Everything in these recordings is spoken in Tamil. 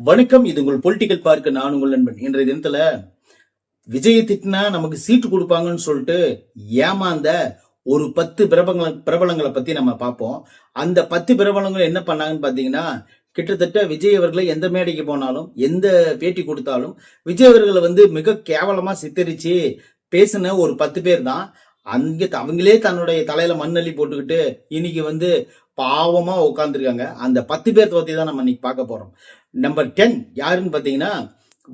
வணக்கம். இது உங்கள் பொலிட்டிக்கல் பார்க்க நான் உங்கள் நண்பன். இன்றைய தினத்துல விஜயை திட்டினா நமக்கு சீட்டு கொடுப்பாங்கன்னு சொல்லிட்டு ஏமாந்த ஒரு 10 பிரபலங்களை பத்தி நம்ம பார்ப்போம். அந்த 10 பிரபலங்கள் என்ன பண்ணாங்கன்னு பாத்தீங்கன்னா, கிட்டத்தட்ட விஜய் அவர்களை எந்த மேடைக்கு போனாலும் எந்த பேட்டி கொடுத்தாலும் விஜய் அவர்களை மிக கேவலமா சித்தரிச்சு பேசின ஒரு 10 பேர் தான். அவங்களே தன்னுடைய தலையில மண்ணள்ளி போட்டுக்கிட்டு இன்னைக்கு பாவமா உட்கார்ந்துருக்காங்க. அந்த 10 பேர்த்த பத்தி தான் நம்ம இன்னைக்கு பார்க்க போறோம். நம்பர் 10 யாருன்னு பாத்தீங்கன்னா,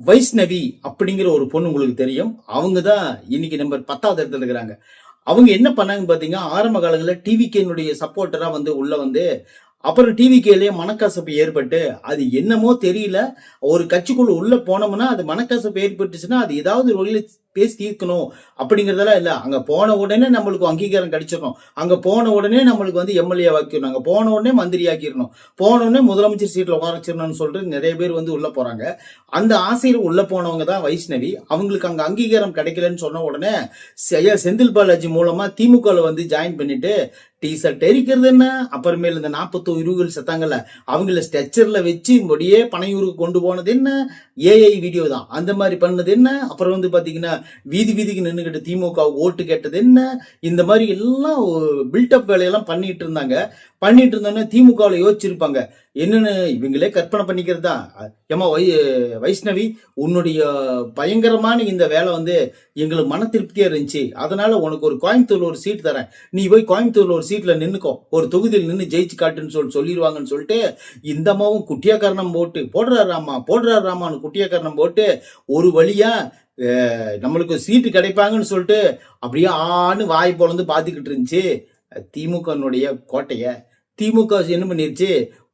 வைஷ்ணவி அப்படிங்கிற ஒரு பொண்ணு உங்களுக்கு தெரியும். அவங்க தான் இன்னைக்கு நம்பர் 10வது இடத்துல இருக்கிறாங்க. அவங்க என்ன பண்ணாங்கன்னு பாத்தீங்கன்னா, ஆரம்ப காலங்களில் டிவிகேனுடைய சப்போர்ட்டரா உள்ள அப்புறம் டிவிகேலயே மனக்கசப்பு ஏற்பட்டு அது என்னமோ தெரியல, ஒரு கட்சிக்குள்ள உள்ள போனோம்னா அது மனக்கசப்பு ஏற்பட்டுச்சுன்னா அது ஏதாவது ஒரு வழியில பேசி தீர்க்கணும் அப்படிங்கறதெல்லாம் இல்ல. அங்க போன உடனே நம்மளுக்கு அங்கீகாரம் கிடைச்சிடணும், அங்க போன உடனே நம்மளுக்கு எம்எல்ஏ ஆக்கிடணும், அங்க போன உடனே மந்திரி ஆக்கிடணும், போன உடனே முதலமைச்சர் சீட்ல உட்கார வச்சிடணும்னு சொல்லிட்டு நிறைய பேர் உள்ள போறாங்க. அந்த ஆசையில் உள்ள போனவங்க தான் வைஷ்ணவி. அவங்களுக்கு அங்க அங்கீகாரம் கிடைக்கலன்னு சொன்ன உடனே செந்தில் பாலாஜி மூலமா திமுக ஜாயின் பண்ணிட்டு டீசர்ட் எரிக்கிறது என்ன, அப்புறமேல இந்த 40 இருவுகள் செத்தாங்கல்ல அவங்கள ஸ்ட்ரெச்சர்ல வச்சு முடியே பனையூருக்கு கொண்டு போனது என்ன, ஏஐ வீடியோ தான் அந்த மாதிரி பண்ணது என்ன, அப்புறம் பாத்தீங்கன்னா வீதிக்கு நின்றுகிட்டு திமுக ஓட்டு கேட்டது என்ன, இந்த மாதிரி எல்லாம் பில்டப் வேலையெல்லாம் பண்ணிட்டு இருந்தாங்க. பண்ணிட்டு இருந்தோன்னே திமுகவில் யோசிச்சிருப்பாங்க, என்னன்னு இவங்களே கற்பனை பண்ணிக்கிறது தான். ஏமா வைஷ்ணவி, உன்னுடைய பயங்கரமான இந்த வேலை எங்களுக்கு மன திருப்தியா இருந்துச்சு, அதனால உனக்கு ஒரு கோயம்புத்தூர்ல ஒரு சீட் தரேன், நீ போய் கோயம்புத்தூர்ல ஒரு சீட்ல நின்னுக்கோ, ஒரு தொகுதியில் நின்று ஜெயிச்சு காட்டுன்னு சொல்லிடுவாங்கன்னு சொல்லிட்டு இந்த அம்மாவும் குட்டியாக்காரணம் போட்டு போடுறாரு ராமான்னு குட்டியாக்காரணம் போட்டு ஒரு வழியா நம்மளுக்கு சீட்டு கிடைப்பாங்கன்னு சொல்லிட்டு அப்படியே ஆன்னு வாய் போலந்து பாத்துக்கிட்டு இருந்துச்சு திமுகனுடைய கோட்டைய. திமுக என்ன பண்ணிருச்சு,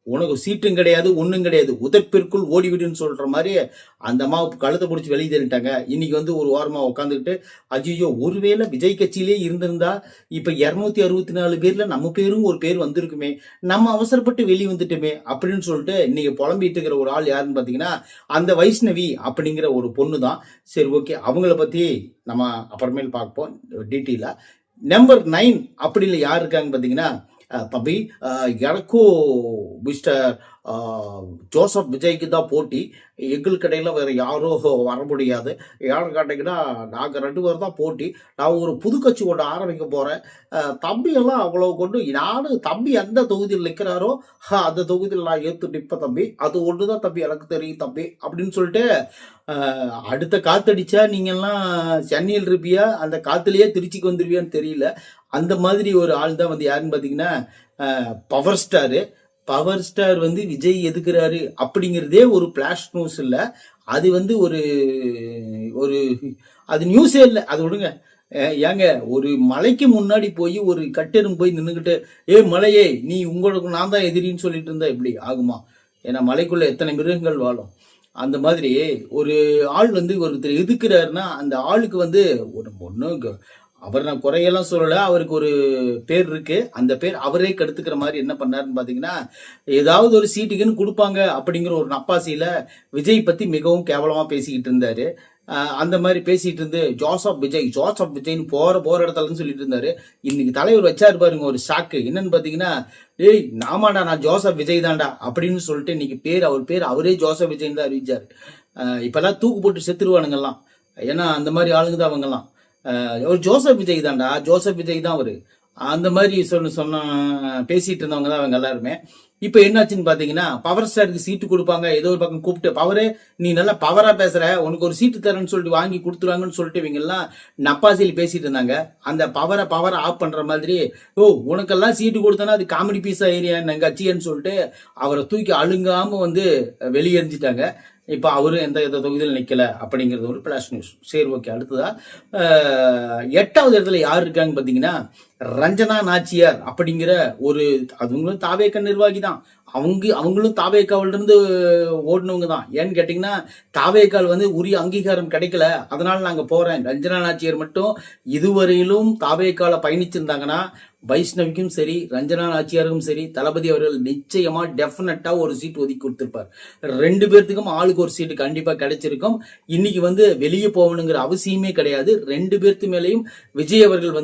உனக்கு சீட்டும் கிடையாது ஒன்னும் கிடையாது, உதற்பிற்குள் ஓடிவிடுன்னு சொல்ற மாதிரி அந்த அம்மாவுக்கு கழுத்தை பிடிச்சி வெளியே தள்ளிட்டாங்க. இன்னைக்கு ஒரு ஓரமா உட்காந்துக்கிட்டு அஜியோ ஒருவேளை விஜய் கட்சியிலே இருந்திருந்தா இப்ப 264 பேர்ல நம்ம பேரும் ஒரு பேர் வந்திருக்குமே, நம்ம அவசரப்பட்டு வெளியே வந்துட்டோமே அப்படின்னு சொல்லிட்டு இன்னைக்கு புலம்பிட்டு இருக்கிற ஒரு ஆள் யாருன்னு பாத்தீங்கன்னா அந்த வைஷ்ணவி அப்படிங்கிற ஒரு பொண்ணு தான். சரி, ஓகே, அவங்கள பத்தி நம்ம அப்புறமேல் பார்ப்போம் டீட்டெயிலா. நம்பர் 9 அப்படி இல்லை யார் இருக்காங்க பாத்தீங்கன்னா, தம்பி எனக்கும் மிஸ்டர் ஜோசப் விஜய்க்கு தான் போட்டி, எங்களுக்கு இடையில வேற யாரும் வர முடியாது. யாரும் கேட்டீங்கன்னா நாங்கள் 2 பேர் தான் போட்டி, நான் ஒரு புது கட்சி கொண்டு ஆரம்பிக்க போறேன், தம்பி எல்லாம் அவ்வளவு கொண்டு நானும் தம்பி எந்த தொகுதியில் நிற்கிறாரோ அந்த தொகுதியில் நான் ஏற்று நிற்பேன் தம்பி, அது ஒன்றுதான் தம்பி எனக்கு தெரியும் தம்பி அப்படின்னு சொல்லிட்டு அடுத்த காத்தடிச்சா நீங்கெல்லாம் சென்னையில் இருப்பியா, அந்த காத்துலயே திருச்சிக்கு வந்துருவியான்னு தெரியல. அந்த மாதிரி ஒரு ஆள் தான் யாருன்னு பாத்தீங்கன்னா பவர் ஸ்டார் விஜய் எதுக்குறாரு அப்படிங்கிறதே ஒரு பிளாஷ் நியூஸ் இல்ல, அது ஒரு அது நியூஸே இல்லை, அது விடுங்க. ஏங்க, ஒரு மலைக்கு முன்னாடி போய் ஒரு கட்டெரும் போய் நின்றுகிட்டு மலையே நீ உங்களுக்கு நான் தான் எதிரின்னு சொல்லிட்டு இருந்தா எப்படி ஆகுமா? ஏன்னா மலைக்குள்ள எத்தனை மிருகங்கள் வாழும். அந்த மாதிரி ஒரு ஆள் ஒருத்தர் எதுக்குறாருன்னா அந்த ஆளுக்கு ஒண்ணு அவர் நான் குறையெல்லாம் சொல்லல, அவருக்கு ஒரு பேர் இருக்கு, அந்த பேர் அவரே கெடுத்துக்கிற மாதிரி என்ன பண்ணாருன்னு பாத்தீங்கன்னா, ஏதாவது ஒரு சீட்டுக்குன்னு கொடுப்பாங்க அப்படிங்கிற ஒரு நப்பாசியில விஜய் பத்தி மிகவும் கேவலமா பேசிக்கிட்டு இருந்தாரு. அந்த மாதிரி பேசிட்டு இருந்து ஜோசப் விஜய்னு போற இடத்துலன்னு சொல்லிட்டு இருந்தாரு. இன்னைக்கு தலைவர் வச்சாரு பாருங்க ஒரு ஷாக்கு, என்னன்னு பாத்தீங்கன்னா, ஏய் நாமாடா நான் ஜோசப் விஜய் தான்டா அப்படின்னு சொல்லிட்டு இன்னைக்கு அவர் பேர் அவரே ஜோசப் விஜய் தான் அறிவிச்சாரு. இப்பெல்லாம் தூக்கு போட்டு செத்துருவானுங்கெல்லாம், ஏன்னா அந்த மாதிரி ஆளுங்க தான் அவங்கெல்லாம். ஒரு ஜோசப் விஜய் தான் அவரு, அந்த மாதிரி சொன்ன பேசிட்டு இருந்தவங்க தான் அவங்க எல்லாருமே. இப்ப என்னாச்சுன்னு பாத்தீங்கன்னா, பவர் ஸ்டாருக்கு சீட்டு கொடுப்பாங்க, ஏதோ ஒரு பக்கம் கூப்பிட்டு பவரே நீ நல்லா பவரா பேசுற, உனக்கு ஒரு சீட்டு தரேன்னு சொல்லிட்டு வாங்கி கொடுத்துருவாங்கன்னு சொல்லிட்டு இவங்க எல்லாம் நப்பாசியில் பேசிட்டு இருந்தாங்க. அந்த பவரை ஆஃப் பண்ற மாதிரி, உனக்கெல்லாம் சீட்டு கொடுத்தனா அது காமெடி பீஸா ஏரியா கட்சின்னு சொல்லிட்டு அவரை தூக்கி அழுங்காம வெளியேறிஞ்சிட்டாங்க. இப்ப அவரு எந்த தொகுதியில் நிக்கல அப்படிங்கிறது ஒரு பிளாஷ் நியூஸ். சரி, ஓகே. அடுத்ததா 8வது இடத்துல யார் இருக்காங்க பாத்தீங்கன்னா, ரஞ்சனா நாச்சியார் அப்படிங்கிற ஒரு, அதுங்களும் தாவேக்க நிர்வாகி தான், அவங்களும் தாவேக்காவில இருந்து ஓடினவங்க தான். ஏன்னு கேட்டீங்கன்னா தாவேக்கால் உரிய அங்கீகாரம் கிடைக்கல, அதனால நாங்க போறேன். ரஞ்சனா நாச்சியார் மட்டும் இதுவரையிலும் தாவேக்கால பயணிச்சிருந்தாங்கன்னா வைஷ்ணவிக்கும் சரி ரஞ்சனா நாச்சியாருக்கும் சரி தளபதி அவர்கள் நிச்சயமா டெஃபினட்டா ஒரு சீட் ஒதுக்கி கொடுத்திருப்பார். 2 பேர்த்துக்கும் ஆளுக்கு ஒரு சீட்டு கண்டிப்பா கிடைச்சிருக்கும். இன்னைக்கு வெளியே போகணுங்கிற அவசியமே கிடையாது. 2 பேர்த்து மேலையும் விஜய் அவர்கள்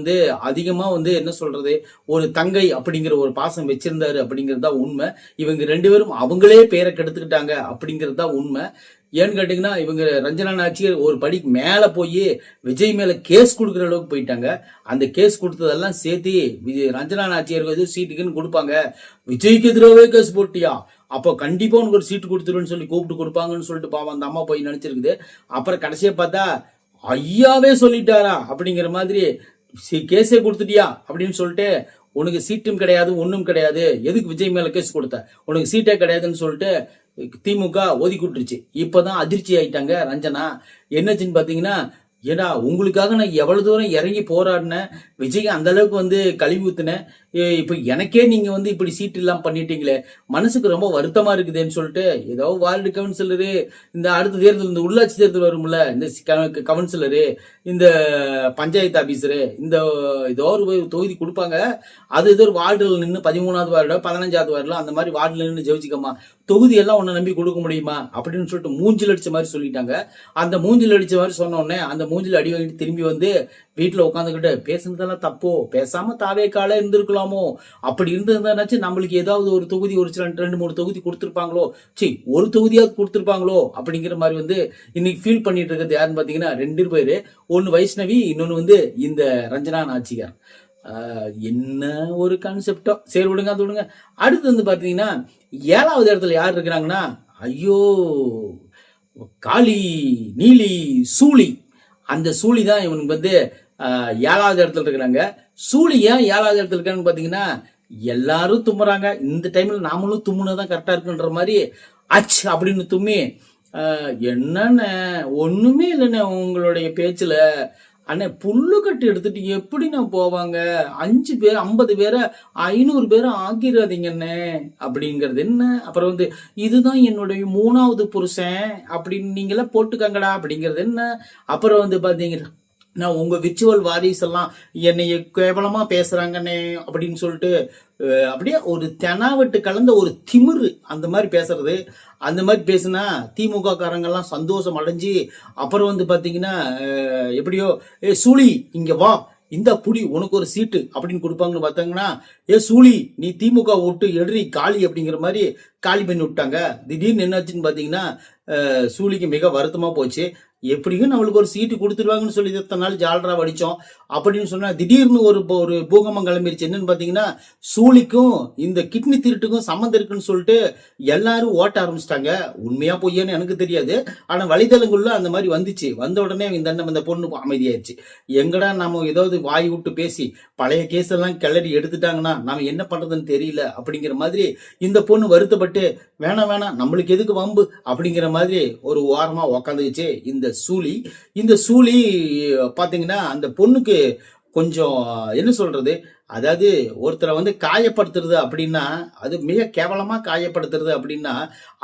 அதிகமா என்ன சொல்றது, ஒரு தங்கை அப்படிங்கிற ஒரு பாசம் வச்சிருந்தாரு அப்படிங்கிறது தான் உண்மை. இவங்க 2 பேரும் அவங்களே பேரை கெடுத்துக்கிட்டாங்க அப்படிங்கிறது தான் உண்மை. ஏன்னு கேட்டீங்கன்னா, இவங்க ரஞ்சனா நாச்சியார் ஒரு படிக்கு மேல போய் விஜய் மேல கேஸ் கொடுக்குற அளவுக்கு போயிட்டாங்க. அந்த கேஸ் கொடுத்ததெல்லாம் சேர்த்து ரஞ்சனா நாச்சியாருக்கு எதுவும் சீட்டுக்குன்னு கொடுப்பாங்க. விஜய்க்கு எதிராகவே கேஸ் போட்டியா, அப்போ கண்டிப்பா உனக்கு ஒரு சீட்டு கொடுத்துருன்னு சொல்லி கூப்பிட்டு கொடுப்பாங்கன்னு சொல்லிட்டு பாவம் அந்த அம்மா போய் நினைச்சிருக்குது. அப்புறம் கடைசியா பார்த்தா ஐயாவே சொல்லிட்டாரா அப்படிங்கிற மாதிரி கேஸே கொடுத்துட்டியா அப்படின்னு சொல்லிட்டு உனக்கு சீட்டும் கிடையாது ஒன்றும் கிடையாது, எதுக்கு விஜய் மேல கேஸ் கொடுத்த, உனக்கு சீட்டே கிடையாதுன்னு சொல்லிட்டு திமுக ஒதுக்கி விட்டுருச்சு. இப்பதான் அதிர்ச்சி ஆயிட்டாங்க ரஞ்சனா. என்னச்சுன்னு பாத்தீங்கன்னா, ஏடா உங்களுக்காக நான் எவ்வளவு தூரம் இறங்கி போராடினேன், விஜய் அந்த அளவுக்கு வந்து கழுவி ஊத்துனேன், இப்ப எனக்கே நீங்க வந்து இப்படி சீட் இல்லாம பண்ணிட்டீங்களே, மனசுக்கு ரொம்ப வருத்தமா இருக்குதுன்னு சொல்லிட்டு ஏதோ வார்டு கவுன்சிலரு, இந்த அடுத்த தேர்தல் இந்த உள்ளாட்சி தேர்தல் வரும்ல, இந்த கவுன்சிலரு, இந்த பஞ்சாயத்து ஆபீசரு, இந்த ஏதோ ஒரு தொகுதி கொடுப்பாங்க, அது ஏதோ ஒரு வார்டுல நின்று 13வது வார்டோ 15வது வார்டுல அந்த மாதிரி வார்டுல நின்று ஜெயிச்சுக்கம்மா, தொகுதி எல்லாம் உன்னை நம்பி கொடுக்க முடியுமா அப்படின்னு சொல்லிட்டு மூஞ்சில் அடிச்ச மாதிரி சொல்லிட்டாங்க. அந்த மூஞ்சில் அடிச்ச மாதிரி சொன்ன உடனே அந்த மூஞ்சில் அடி வாங்கிட்டு திரும்பி வந்து வீட்டுல உட்காந்துக்கிட்டு பேசுனதெல்லாம் தப்போ, பேசாம தாவே கால இருந்திருக்கலாமோ, அப்படி இருந்திருந்தாச்சு நம்மளுக்கு ஏதாவது ஒரு தொகுதி, ஒரு 2-3 தொகுதி கொடுத்துருப்பாங்களோ, ஒரு தொகுதியாவது கொடுத்துருப்பாங்களோ அப்படிங்கிற மாதிரி வந்து இன்னைக்கு ஃபீல் பண்ணிட்டு இருக்கிறது யாருன்னு பாத்தீங்கன்னா 2 பேரு. ஒன்னு வைஷ்ணவி, இன்னொன்னு வந்து இந்த ரஞ்சனா நாச்சியார். என்ன ஒரு கான்செப்டோ, சரி விடுங்க அது விடுங்க. அடுத்து வந்து பாத்தீங்கன்னா 7வது இடத்துல யார் இருக்கிறாங்கன்னா, ஐயோ காளி நீலி சூளி, அந்த சூளி தான் இவனுக்கு வந்து 7வது இடத்துல இருக்கிறாங்க. சூளி ஏன் 7வது இடத்துல இருக்கான்னு பாத்தீங்கன்னா, எல்லாரும் தும்புறாங்க, இந்த டைம்ல நாமளும் தும்முனதான் கரெக்டா இருக்குன்ற மாதிரி அச் அப்படின்னு தும்மி, என்னன்னு ஒண்ணுமே இல்லைண்ணே உங்களுடைய பேச்சுல, அண்ணே புல்லு கட்டு எடுத்துட்டு எப்படி நான் போவாங்க, 5 பேர் 50 பேரை 500 பேரை ஆக்கிடாதீங்கண்ணே அப்படிங்கிறது என்ன. அப்புறம் வந்து இதுதான் என்னுடைய 3வது புருஷன் அப்படின்னு நீங்களே போட்டுக்கங்கடா அப்படிங்கிறது என்ன. அப்புறம் வந்து பாத்தீங்கன்னா, நான் உங்க விர்ச்சுவல் வாரிஸ் எல்லாம் என்னைய கேவலமா பேசுறாங்கன்னே அப்படின்னு சொல்லிட்டு அப்படியே ஒரு தெனாவட்டு கலந்த ஒரு திமிரு அந்த மாதிரி பேசுறது. அந்த மாதிரி பேசுனா திமுக காரங்கெல்லாம் சந்தோஷம் அடைஞ்சு அப்புறம் வந்து பாத்தீங்கன்னா எப்படியோ சூளி இங்க வா, இந்த புடி உனக்கு ஒரு சீட்டு அப்படின்னு கொடுப்பாங்கன்னு பார்த்தாங்கன்னா, சூளி நீ திமுக விட்டு எடுறி காலி அப்படிங்கிற மாதிரி காலி பண்ணி விட்டாங்க. திடீர்னு என்னாச்சுன்னு பாத்தீங்கன்னா சூளிக்கு மிக வருத்தமா போச்சு. எப்படியும் நம்மளுக்கு ஒரு சீட்டு கொடுத்துருவாங்கன்னு சொல்லி இத்தனை நாள் ஜாலரா வடிச்சோம் அப்படின்னு சொன்னா திடீர்னு ஒரு பூகம்பம் கிளம்பிருச்சு. என்னன்னு பாத்தீங்கன்னா, சூளிக்கும் இந்த கிட்னி திருட்டுக்கும் சம்மந்தம் இருக்குன்னு சொல்லிட்டு எல்லாரும் ஓட்ட ஆரம்பிச்சிட்டாங்க. உண்மையா பொய்யான்னு எனக்கு தெரியாது, ஆனா வலைதளங்கள்ல அந்த மாதிரி வந்துச்சு. வந்த உடனே இந்த பொண்ணு அமைதியாயிருச்சு. எங்கடா நம்ம ஏதாவது வாய் விட்டு பேசி பழைய கேஸ் எல்லாம் கிளறி எடுத்துட்டாங்கன்னா நாம என்ன பண்றதுன்னு தெரியல அப்படிங்கிற மாதிரி இந்த பொண்ணு வருத்தப்பட்டு வேணாம் நம்மளுக்கு எதுக்கு வம்பு அப்படிங்கிற மாதிரி ஒரு ஓரமா உக்காந்துச்சு இந்த சூளி பாத்தீங்கன்னா, அந்த பொண்ணுக்கு கொஞ்சம் என்ன சொல்றது, அதாவது ஒருத்தரை வந்து காயப்படுத்துறது அப்படின்னா, அது மிக கேவலமா காயப்படுத்துறது அப்படின்னா,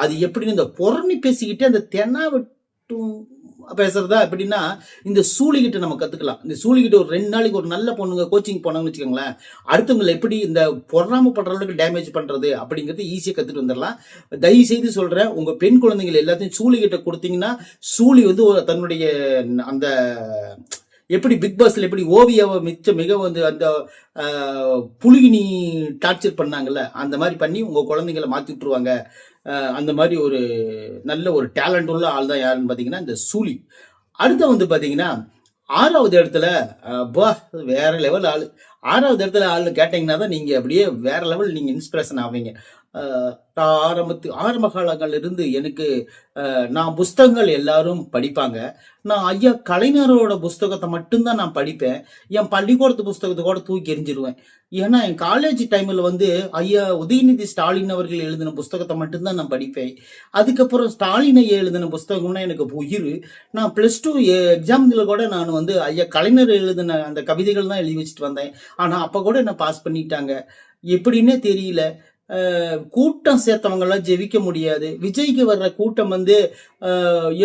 அது எப்படின்னு இந்த பொறணி பேசிக்கிட்டு அந்த தென்னாவட்டும் பேசுறதா அப்படின்னா இந்த சூழிகிட்ட நம்ம கத்துக்கலாம். இந்த சூழிகிட்ட ஒரு 2 நாளைக்கு ஒரு நல்ல பொண்ணுங்க கோச்சிங் போனாங்கன்னு வச்சுக்கோங்களேன், அடுத்தவங்களை எப்படி இந்த பொறாமப்படுற அளவுக்கு டேமேஜ் பண்றது அப்படிங்கிறது ஈஸியா கத்துட்டு வந்துடலாம். தயவு செய்து சொல்றேன், உங்க பெண் குழந்தைகள் எல்லாத்தையும் சூழிகிட்ட கொடுத்தீங்கன்னா, சூழி வந்து தன்னுடைய அந்த எப்படி பிக் பாஸ்ல எப்படி ஓவியாவை மிக வந்து அந்த புலிகினி டார்ச்சர் பண்ணாங்கல்ல, அந்த மாதிரி பண்ணி உங்க குழந்தைங்களை மாத்தி விட்டுருவாங்க. அந்த மாதிரி ஒரு நல்ல ஒரு டேலண்ட் உள்ள ஆள் தான் யாருன்னு பாத்தீங்கன்னா இந்த சூளி. அடுத்த வந்து பாத்தீங்கன்னா 6வது இடத்துல வேற லெவல் ஆளு. 6வது இடத்துல ஆளு கேட்டீங்கன்னா தான் நீங்க அப்படியே வேற லெவல் நீங்க இன்ஸ்பிரேஷன் ஆவீங்க. ஆரம்ப காலங்கள்ல இருந்து எனக்கு நான் புஸ்தகங்கள் எல்லாரும் படிப்பாங்க, நான் ஐயா கலைஞரோட புஸ்தகத்தை மட்டும்தான் நான் படிப்பேன். என் பள்ளிக்கூடத்து புஸ்தகத்தை கூட தூக்கி எறிஞ்சிருவேன். ஏன்னா என் காலேஜ் டைம்ல வந்து ஐயா உதயநிதி ஸ்டாலின் அவர்கள் எழுதின புஸ்தகத்தை மட்டும்தான் நான் படிப்பேன். அதுக்கப்புறம் ஸ்டாலினை எழுதின புஸ்தகம்னா எனக்கு உயிர். நான் +2 எக்ஸாம்ல கூட நான் வந்து ஐயா கலைஞர் எழுதின அந்த கவிதைகள் தான் எழுதி வச்சுட்டு வந்தேன். ஆனா அப்ப கூட என்ன பாஸ் பண்ணிட்டாங்க, எப்படின்னே தெரியல. கூட்டம் சேர்த்தவங்க எல்லாம் ஜெயிக்க முடியாது. விஜய்க்கு வர்ற கூட்டம் வந்து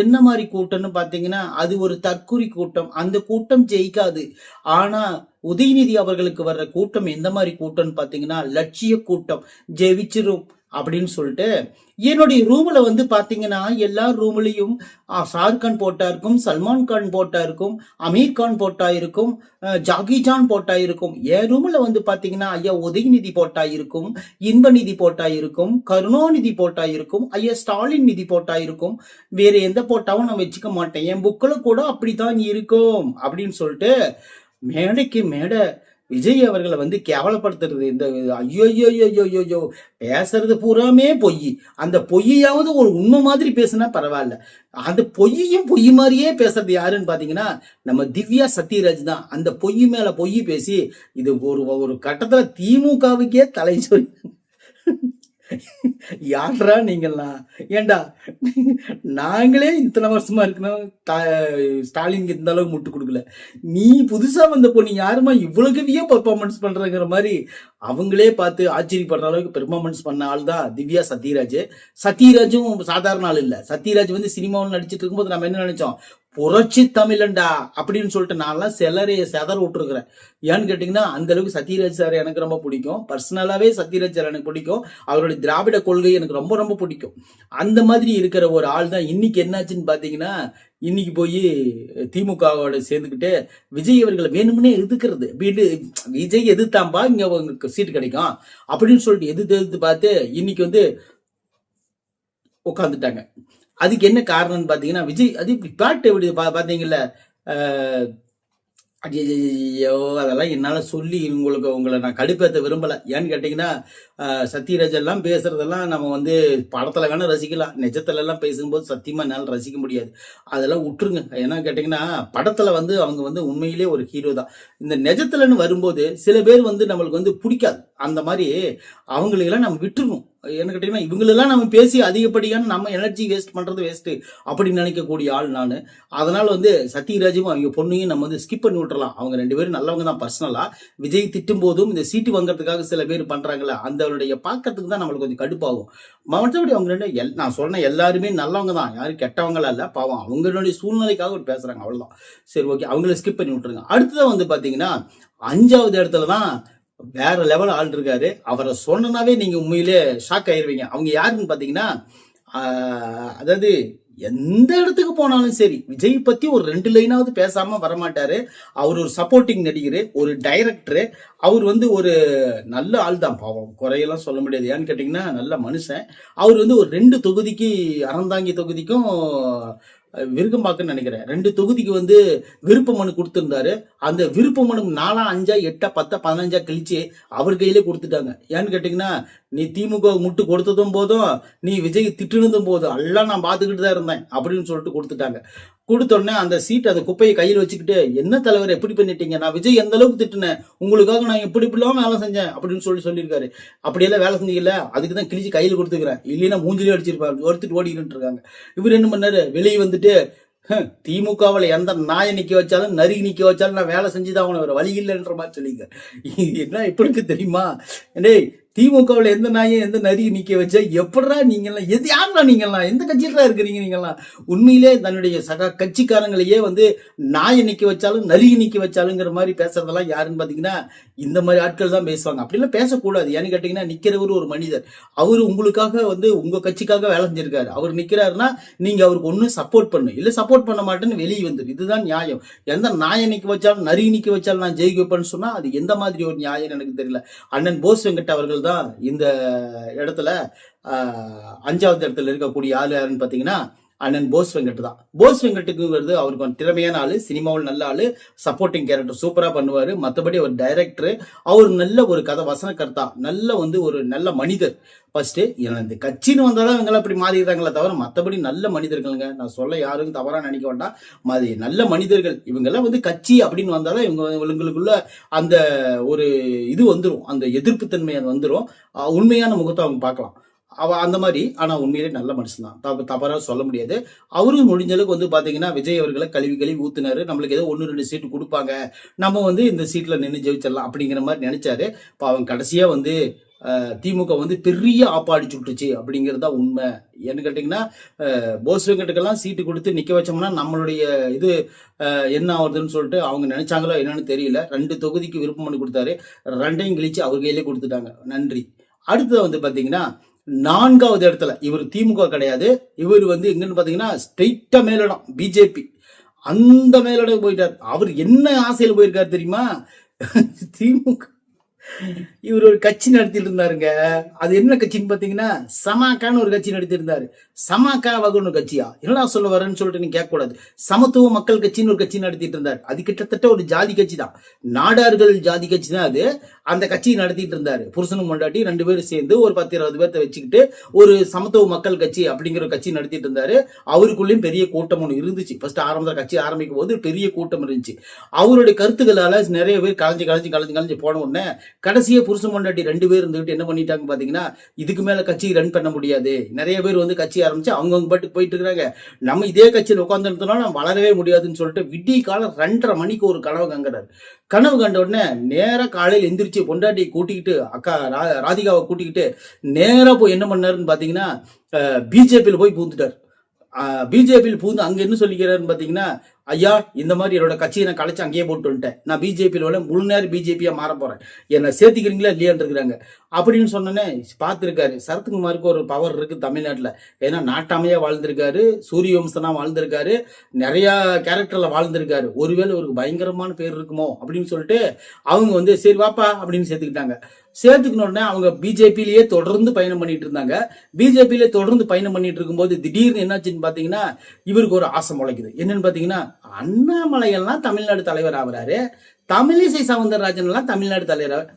என்ன மாதிரி கூட்டம்னு பாத்தீங்கன்னா, அது ஒரு தற்குறி கூட்டம், அந்த கூட்டம் ஜெயிக்காது. ஆனா உதயநிதி அவர்களுக்கு வர்ற கூட்டம் எந்த மாதிரி கூட்டம்னு பாத்தீங்கன்னா, லட்சிய கூட்டம், ஜெயிச்சிரும் அப்படின்னு சொல்லிட்டு என்னுடைய ரூம்ல வந்து பாத்தீங்கன்னா எல்லா ரூம்லயும் ஷாருக் கான் போட்டா இருக்கும், சல்மான் கான் போட்டா இருக்கும், அமீர் கான் போட்டா இருக்கும், ஜாகி ஜான் போட்டா இருக்கும். என் ரூம்ல வந்து பாத்தீங்கன்னா ஐயா உதயநிதி போட்டா இருக்கும், இன்பநிதி போட்டா இருக்கும், கருணாநிதி போட்டா இருக்கும், ஐயா ஸ்டாலின் நிதி போட்டா இருக்கும். வேற எந்த போட்டாவும் நான் வச்சுக்க மாட்டேன். என் புக்கில் கூட அப்படித்தான் இருக்கும் அப்படின்னு சொல்லிட்டு மேடைக்கு மேடை விஜய் அவர்களை வந்து கேவலப்படுத்துறது. இந்த ஐயோ ஐயோ ஐயோ ஐயோ பேசுறது பூராமே பொய். அந்த பொய்யாவது ஒரு உண்மை மாதிரி பேசுனா பரவாயில்ல. அந்த பொய்யும் பொய் மாதிரியே பேசுறது யாருன்னு பாத்தீங்கன்னா நம்ம திவ்யா சத்யராஜ் தான். அந்த பொய் மேல பொய் பேசி இது ஒரு கட்டத்துல திமுகவுக்கே தலை சொல்லி யாரா நீங்கெல்லாம்? ஏண்டா நாங்களே இத்தனை வருஷமா இருக்கணும், ஸ்டாலின் இந்த அளவுக்கு முட்டு கொடுக்கல, நீ புதுசா வந்த பொண்ணு யாருமா இவ்வளவுவியா பெர்ஃபார்மன்ஸ் பண்றங்கிற மாதிரி அவங்களே பார்த்து ஆச்சரியப்படுற அளவுக்கு பெர்ஃபார்மன்ஸ் பண்ண ஆள் தான் திவ்யா சத்யராஜ். சத்யராஜும் சாதாரண ஆள் இல்ல. சத்யராஜ் வந்து சினிமாவில் நடிச்சிட்டு இருக்கும்போது நம்ம என்ன நினைச்சோம், புரட்சி தமிழண்டா அப்படின்னு சொல்லிட்டு நான்லாம் சிலரைய செதற விட்டுருக்குறேன். ஏன்னு கேட்டீங்கன்னா அந்த அளவுக்கு சத்யராஜ் சார் எனக்கு ரொம்ப பிடிக்கும். பர்சனலாவே சத்யராஜ் சார் எனக்கு பிடிக்கும். அவருடைய திராவிட கொள்கை எனக்கு ரொம்ப ரொம்ப பிடிக்கும். அந்த மாதிரி இருக்கிற ஒரு ஆள் தான் இன்னைக்கு என்னாச்சுன்னு பாத்தீங்கன்னா, இன்னைக்கு போய் திமுகவோட சேர்ந்துக்கிட்டு விஜய் அவர்களை வேணும்னே எதிர்க்கிறது. விஜய் எதிர்த்தாம்பா இங்க உங்களுக்கு சீட்டு கிடைக்கும் அப்படின்னு சொல்லிட்டு எதிர்த்து பார்த்து இன்னைக்கு வந்து உட்காந்துட்டாங்க. அதுக்கு என்ன காரணம்னு பாத்தீங்கன்னா விஜய் அது பாட்டு எப்படி பாத்தீங்கல்ல, ஐயோ அதெல்லாம் என்னால சொல்லி உங்களை நான் கடுப்பேற்ற விரும்பல. ஏன்னு கேட்டீங்கன்னா சத்யராஜ் எல்லாம் பேசுறதெல்லாம் நம்ம வந்து படத்துல வேணா ரசிக்கலாம், நிஜத்துல எல்லாம் பேசும்போது சத்தியமா என்னால ரசிக்க முடியாது. அதெல்லாம் விட்டுருங்க. ஏன்னா கேட்டீங்கன்னா படத்துல வந்து அவங்க வந்து உண்மையிலே ஒரு ஹீரோ தான். இந்த நிஜத்துலன்னு வரும்போது சில பேர் வந்து நம்மளுக்கு வந்து பிடிக்காது. அந்த மாதிரி அவங்களுக்கெல்லாம் நம்ம விட்டுருணும். என்ன கேட்டீங்கன்னா இவங்களெல்லாம் நம்ம பேசி அதிகப்படியான நம்ம எனர்ஜி வேஸ்ட் பண்றது வேஸ்ட் அப்படின்னு நினைக்கக்கூடிய ஆள் நான். அதனால வந்து சத்யராஜும் அவங்க பொண்ணையும் நம்ம வந்து ஸ்கிப் பண்ணி விட்டுறலாம். அவங்க ரெண்டு பேரும் நல்லவங்க தான். பர்சனலா விஜய் திட்டும் போதும் இந்த சீட்டு வாங்கறதுக்காக சில பேர் பண்றாங்களா, அந்த பாக்கிறதுக்கு தான் நம்மளுக்கு கொஞ்சம் கடுப்பாகும். மற்றபடி அவங்க ரெண்டு நான் சொன்ன எல்லாருமே நல்லவங்க தான், யாரும் கெட்டவங்களா இல்ல. பாவம் அவங்களுடைய சூழ்நிலைக்காக பேசுறாங்க, அவ்வளவுதான். சரி ஓகே, அவங்கள ஸ்கிப் பண்ணி விட்டுருங்க. அடுத்ததான் வந்து பாத்தீங்கன்னா 5வது இடத்துல தான் வேற லெவல் ஆள் இருக்காரு. அவரை சொன்னாவே நீங்க உண்மையிலே ஷாக் ஆயிருவீங்க. அவங்க யாருன்னு பாத்தீங்கன்னா அதாவது எந்த இடத்துக்கு போனாலும் சரி விஜய் பத்தி ஒரு 2 லைனாவது பேசாம வரமாட்டாரு. அவர் ஒரு சப்போர்ட்டிங் நடிகர், ஒரு டைரக்டர். அவர் வந்து ஒரு நல்ல ஆள் தான். பாவம் குறையெல்லாம் சொல்ல முடியாது. ஏன்னு கேட்டீங்கன்னா நல்ல மனுஷன். அவர் வந்து ஒரு 2 தொகுதிக்கு அறந்தாங்கி தொகுதிக்கும் விருகம்பாக்குன்னு நினைக்கிறேன் 2 தொகுதிக்கு வந்து விருப்ப மனு கொடுத்திருந்தாரு. அந்த விருப்ப மனு 4, 5, 8, 10, 15 கழிச்சு அவர் கையிலே கொடுத்துட்டாங்க. ஏன்னு கேட்டீங்கன்னா நீ திமுக முட்டு கொடுத்ததும் போதும், நீ விஜய் திட்டுனதும் போதும், எல்லாம் நான் பார்த்துக்கிட்டு தான் இருந்தேன் அப்படின்னு சொல்லிட்டு கொடுத்துட்டாங்க. கொடுத்தோடனே அந்த சீட் அந்த குப்பையை கையில் வச்சுக்கிட்டு என்ன தலைவர் எப்படி பண்ணிட்டீங்க, நான் விஜய் எந்த அளவுக்கு திட்டுனேன், உங்களுக்காக நான் இப்படிலாம் வேலை செஞ்சேன் அப்படின்னு சொல்லியிருக்காரு. அப்படியெல்லாம் வேலை செஞ்சீங்கல்ல, அதுக்கு தான் கிழிச்சு கையில் கொடுத்துக்கிறேன், இல்லைன்னா மூஞ்சிலே அடிச்சிருப்பாரு, ஒருத்திட்டு ஓடிக்கிட்டு இருக்காங்க. இவர் என்ன பண்ணாரு, வெளியே வந்துட்டு திமுகவில் எந்த நாயை நிக்க வச்சாலும் நரி நிக்க வச்சாலும் நான் வேலை செஞ்சுதான் அவனை வழி இல்லைன்ற மாதிரி சொல்லிங்க. என்ன எப்படி தெரியுமா, டேய் திமுகவில் எந்த நாயை எந்த நரியை நிக்க வச்சா எப்படா நீங்கெல்லாம், எது யாருடா நீங்கெல்லாம், எந்த கட்சியில இருக்கிறீங்க நீங்கெல்லாம்? உண்மையிலே தன்னுடைய சக கட்சிக்காரங்களையே வந்து நாயை நிக்க வச்சாலும் நரியை நிக்க வச்சாலுங்கிற மாதிரி பேசுறதெல்லாம் யாருன்னு பாத்தீங்கன்னா இந்த மாதிரி ஆட்கள் தான் பேசுவாங்க. அப்படிலாம் பேசக்கூடாது. ஏன்னு கேட்டீங்கன்னா நிக்கிறவர் ஒரு மனிதர். அவரு உங்களுக்காக வந்து உங்க கட்சிக்காக வேலை செஞ்சிருக்காரு. அவர் நிக்கிறாருன்னா நீங்க அவருக்கு ஒன்னும் சப்போர்ட் பண்ணு, இல்ல சப்போர்ட் பண்ண மாட்டேன்னு வெளியே வந்துரு. இதுதான் நியாயம். எந்த நாயை நிக்க வச்சாலும் நரி நிக்க வச்சாலும் நான் ஜெயிக்க வைப்பேன்னு சொன்னா அது எந்த மாதிரி ஒரு நியாயம் எனக்கு தெரியல. அண்ணன் போஸ் வெங்கட் அவர்கள் தான் இந்த இடத்துல 5வது இடத்துல இருக்கக்கூடிய ஆளு யாருன்னு பாத்தீங்கன்னா அண்ணன் போஸ் வெங்கட் தான். போஸ் வெங்கட்டுக்கு அவருக்கு திறமையான ஆளு, சினிமாவில் நல்ல ஆளு, சப்போர்ட்டிங் கேரக்டர் சூப்பரா பண்ணுவாரு. மற்றபடி ஒரு டைரக்டர், அவர் நல்ல ஒரு கதை வசனக்கர்த்தா, நல்ல வந்து ஒரு நல்ல மனிதர். ஃபர்ஸ்ட் இந்த கட்சின்னு வந்தாதான் இவங்க அப்படி மாறிடுறாங்களே தவிர மற்றபடி நல்ல மனிதர்களுங்க. நான் சொல்ல யாரும் தவறா நினைக்க வேண்டாம், மாதிரி நல்ல மனிதர்கள். இவங்கெல்லாம் வந்து கட்சி அப்படின்னு வந்தாதான் இவங்களுக்குள்ள அந்த ஒரு இது வந்துடும், அந்த எதிர்ப்பு தன்மை அது வந்துடும். உண்மையான முகத்தை அவங்க பார்க்கலாம் அந்த மாதிரி. ஆனா உண்மையிலே நல்ல மனுஷன் தான், தவறா சொல்ல முடியாது. அவரும் முடிஞ்ச அளவுக்கு வந்து பாத்தீங்கன்னா விஜய் அவர்களை கழுவி ஊத்துனாரு. நம்மளுக்கு ஏதோ 1-2 சீட்டு கொடுப்பாங்க, நம்ம வந்து இந்த சீட்ல நின்று ஜெயிச்சிடலாம் அப்படிங்கிற மாதிரி நினைச்சாரு. அவங்க கடைசியா வந்து திமுக வந்து பெரிய ஆப்பா அடிச்சு விட்டுச்சு அப்படிங்கிறதா உண்மை. ஏன்னு கேட்டீங்கன்னா போஸ் வெங்கட்டுக்கெல்லாம் சீட்டு கொடுத்து நிக்க வச்சோம்னா நம்மளுடைய இது என்ன ஆகுதுன்னு சொல்லிட்டு அவங்க நினைச்சாங்களோ என்னன்னு தெரியல. 2 தொகுதிக்கு விருப்பம் பண்ணி கொடுத்தாரு, 2ஐயும் கழிச்சு அவர் கையிலே கொடுத்துட்டாங்க. நன்றி. அடுத்தது வந்து பாத்தீங்கன்னா 4வது இடத்துல இவர் திமுக கிடையாது. இவர் வந்து எங்கன்னு பாத்தீங்கன்னா ஸ்ட்ரெயிட்டா மேலிடம் பிஜேபி, அந்த மேலிடம் போயிட்டார். அவர் என்ன ஆசையில போயிருக்காரு தெரியுமா? திமுக இவர் ஒரு கட்சி நடத்திட்டு இருந்தாருங்க. அது என்ன கட்சின்னு பாத்தீங்கன்னா சமாக்கான்னு ஒரு கட்சி நடத்தி இருந்தாரு. சமாக்கா வகுன்னு கட்சியா? என்னடா சொல்ல வரேன்னு சொல்லிட்டு நீங்க கேட்க கூடாது. சமத்துவ மக்கள் கட்சின்னு ஒரு கட்சி நடத்திட்டு இருந்தாரு. அது கிட்டத்தட்ட ஒரு ஜாதி கட்சி தான், நாடார்கள் ஜாதி கட்சி தான் அது. அந்த கட்சியை நடத்திட்டு இருந்தாரு. புருஷனும் கொண்டாட்டி 2 பேரும் சேர்ந்து ஒரு 10-20 பேர்த்த வச்சுக்கிட்டு ஒரு சமத்துவ மக்கள் கட்சி அப்படிங்கிற ஒரு கட்சி நடத்திட்டு இருந்தாரு. அவருக்குள்ளேயும் பெரிய கூட்டம் ஒன்று இருந்துச்சு. ஃபர்ஸ்ட் கட்சி ஆரம்பிக்கும் போது பெரிய கூட்டம் இருந்துச்சு. அவருடைய கருத்துக்களால நிறைய பேர் கலைஞ்சு போன உடனே கடைசியே புருஷன் கொண்டாட்டி 2 பேர் இருந்துகிட்டு என்ன பண்ணிட்டாங்க பாத்தீங்கன்னா, இதுக்கு மேல கட்சி ரன் பண்ண முடியாது. நிறைய பேர் வந்து கட்சி ஆரம்பிச்சு அவங்கவுங்க பாட்டு போயிட்டு இருக்காங்க. நம்ம இதே கட்சியில் உட்காந்துருந்தோம்னா நம்ம வளரவே முடியாதுன்னு சொல்லிட்டு விடிய காலம் 2:30 மணிக்கு ஒரு கனவு கங்குறாரு. கனவு கண்ட உடனே நேர காலையில் எந்திரிச்சு பொண்டாட்டியை கூட்டிக்கிட்டு, அக்கா ராதிகாவை கூட்டிக்கிட்டு நேரா போய் என்ன பண்ணாருன்னு பாத்தீங்கன்னா பிஜேபியில போய் பூந்துட்டார். பிஜேபியில் பூந்து அங்க என்ன சொல்லிக்கிறாருன்னு பாத்தீங்கன்னா, ஐயா இந்த மாதிரி என்னோட கட்சியை நான் கலைச்சு அங்கேயே போட்டு வந்துட்டேன். நான் பிஜேபியில் முழு நேரம் பிஜேபியா மாற போறேன். என்ன சேர்த்திக்கிறீங்களா இல்லையான்னு இருக்கிறாங்க அப்படின்னு சொன்னோன்னே பார்த்துருக்காரு. சரத்குமாருக்கு ஒரு பவர் இருக்கு தமிழ்நாட்டில். ஏன்னா நாட்டாமையா வாழ்ந்திருக்காரு, சூரிய வம்சனா வாழ்ந்திருக்காரு, நிறைய கேரக்டர்ல வாழ்ந்திருக்காரு. ஒருவேளை ஒரு பயங்கரமான பேர் இருக்குமோ அப்படின்னு சொல்லிட்டு அவங்க வந்து சரி வாப்பா அப்படின்னு சேர்த்துக்கிட்டாங்க. சேர்த்துக்கணும்னா அவங்க பிஜேபியிலேயே தொடர்ந்து பயணம் பண்ணிட்டு இருந்தாங்க. பிஜேபியில தொடர்ந்து பயணம் பண்ணிட்டு இருக்கும்போது திடீர்னு என்னாச்சுன்னு பாத்தீங்கன்னா இவருக்கு ஒரு ஆசை முளைக்குது. என்னன்னு பாத்தீங்கன்னா, அண்ணாமலை எல்லாம் தமிழ்நாடு தலைவர் ஆகுறாரு, தமிழிசை சவுந்தரராஜன் எல்லாம் தமிழ்நாடு தலைவர்.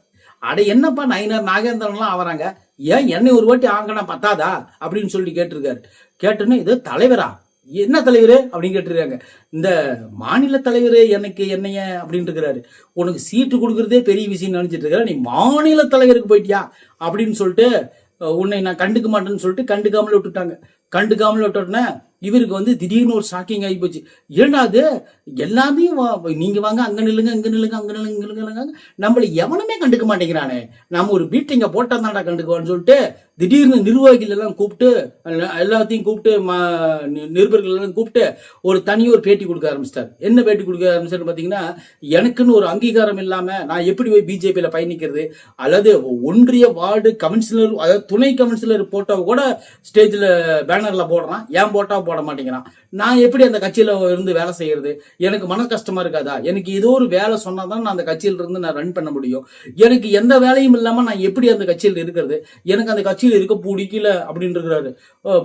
அட என்னப்பா நயினார் நாகேந்திரன் எல்லாம் ஆவறாங்க, ஏன் என்னை ஒரு வாட்டி ஆங்கனா பத்தாதா அப்படின்னு சொல்லி கேட்டிருக்காரு. கேட்டோன்னே இது தலைவரா, என்ன தலைவரு அப்படின்னு கேட்டிருக்காங்க. இந்த மாநில தலைவர் எனக்கு என்னைய அப்படின்னு இருக்கிறாரு. உனக்கு சீட்டு கொடுக்கறதே பெரிய விஷயம் நினைச்சிட்டு இருக்கிற, நீ மாநில தலைவருக்கு போயிட்டியா அப்படின்னு சொல்லிட்டு உன்னை நான் கண்டுக்க மாட்டேன்னு சொல்லிட்டு கண்டுக்காமல விட்டுட்டாங்க. கண்டுக்காமல விட்டோடனே இவருக்கு வந்து திடீர்னு ஒரு ஷாக்கிங் ஆகி போச்சு. ஏண்டாது எல்லாத்தையும் நீங்க வாங்க, அங்க நில்லுங்க, இங்க நில்லுங்க, அங்க நில்லுங்க, இங்க நில்லுங்க, நம்மள எவனுமே கண்டுக்க மாட்டேங்கிறானே, நம்ம ஒரு மீட்டிங்க போட்டா தான்டா கண்டுக்குவான்னு சொல்லிட்டு திடீர்னு நிர்வாகிகள் எல்லாம் கூப்பிட்டு, எல்லாத்தையும் கூப்பிட்டு, நிருபர்கள் எல்லாம் கூப்பிட்டு ஒரு தனியாக பேட்டி கொடுக்க ஆரம்பிச்சிட்டாரு. என்ன பேட்டி கொடுக்க ஆரம்பிச்சாரு பாத்தீங்கன்னா, எனக்குன்னு ஒரு அங்கீகாரம் இல்லாம நான் எப்படி போய் பிஜேபியில பயணிக்கிறது, அல்லது ஒன்றிய வார்டு கவுன்சிலர், அதாவது துணை கவுன்சிலர் போட்டோ கூட ஸ்டேஜ்ல பேனர்ல போடுறான், ஏன் போட்டா போட மாட்டேங்கிறான், நான் எப்படி அந்த கட்சியில இருந்து வேலை செய்யறது, எனக்கு மன கஷ்டமா இருக்காதா, எனக்கு ஏதோ ஒரு வேலை சொன்னாதான் நான் அந்த கட்சியில இருந்து நான் ரன் பண்ண முடியும், எனக்கு எந்த வேலையும் இல்லாம நான் எப்படி அந்த கட்சியில் இருக்கிறது, எனக்கு அந்த கட்சியில் இருக்க பிடிக்கல அப்படின்னு இருக்கிறாரு.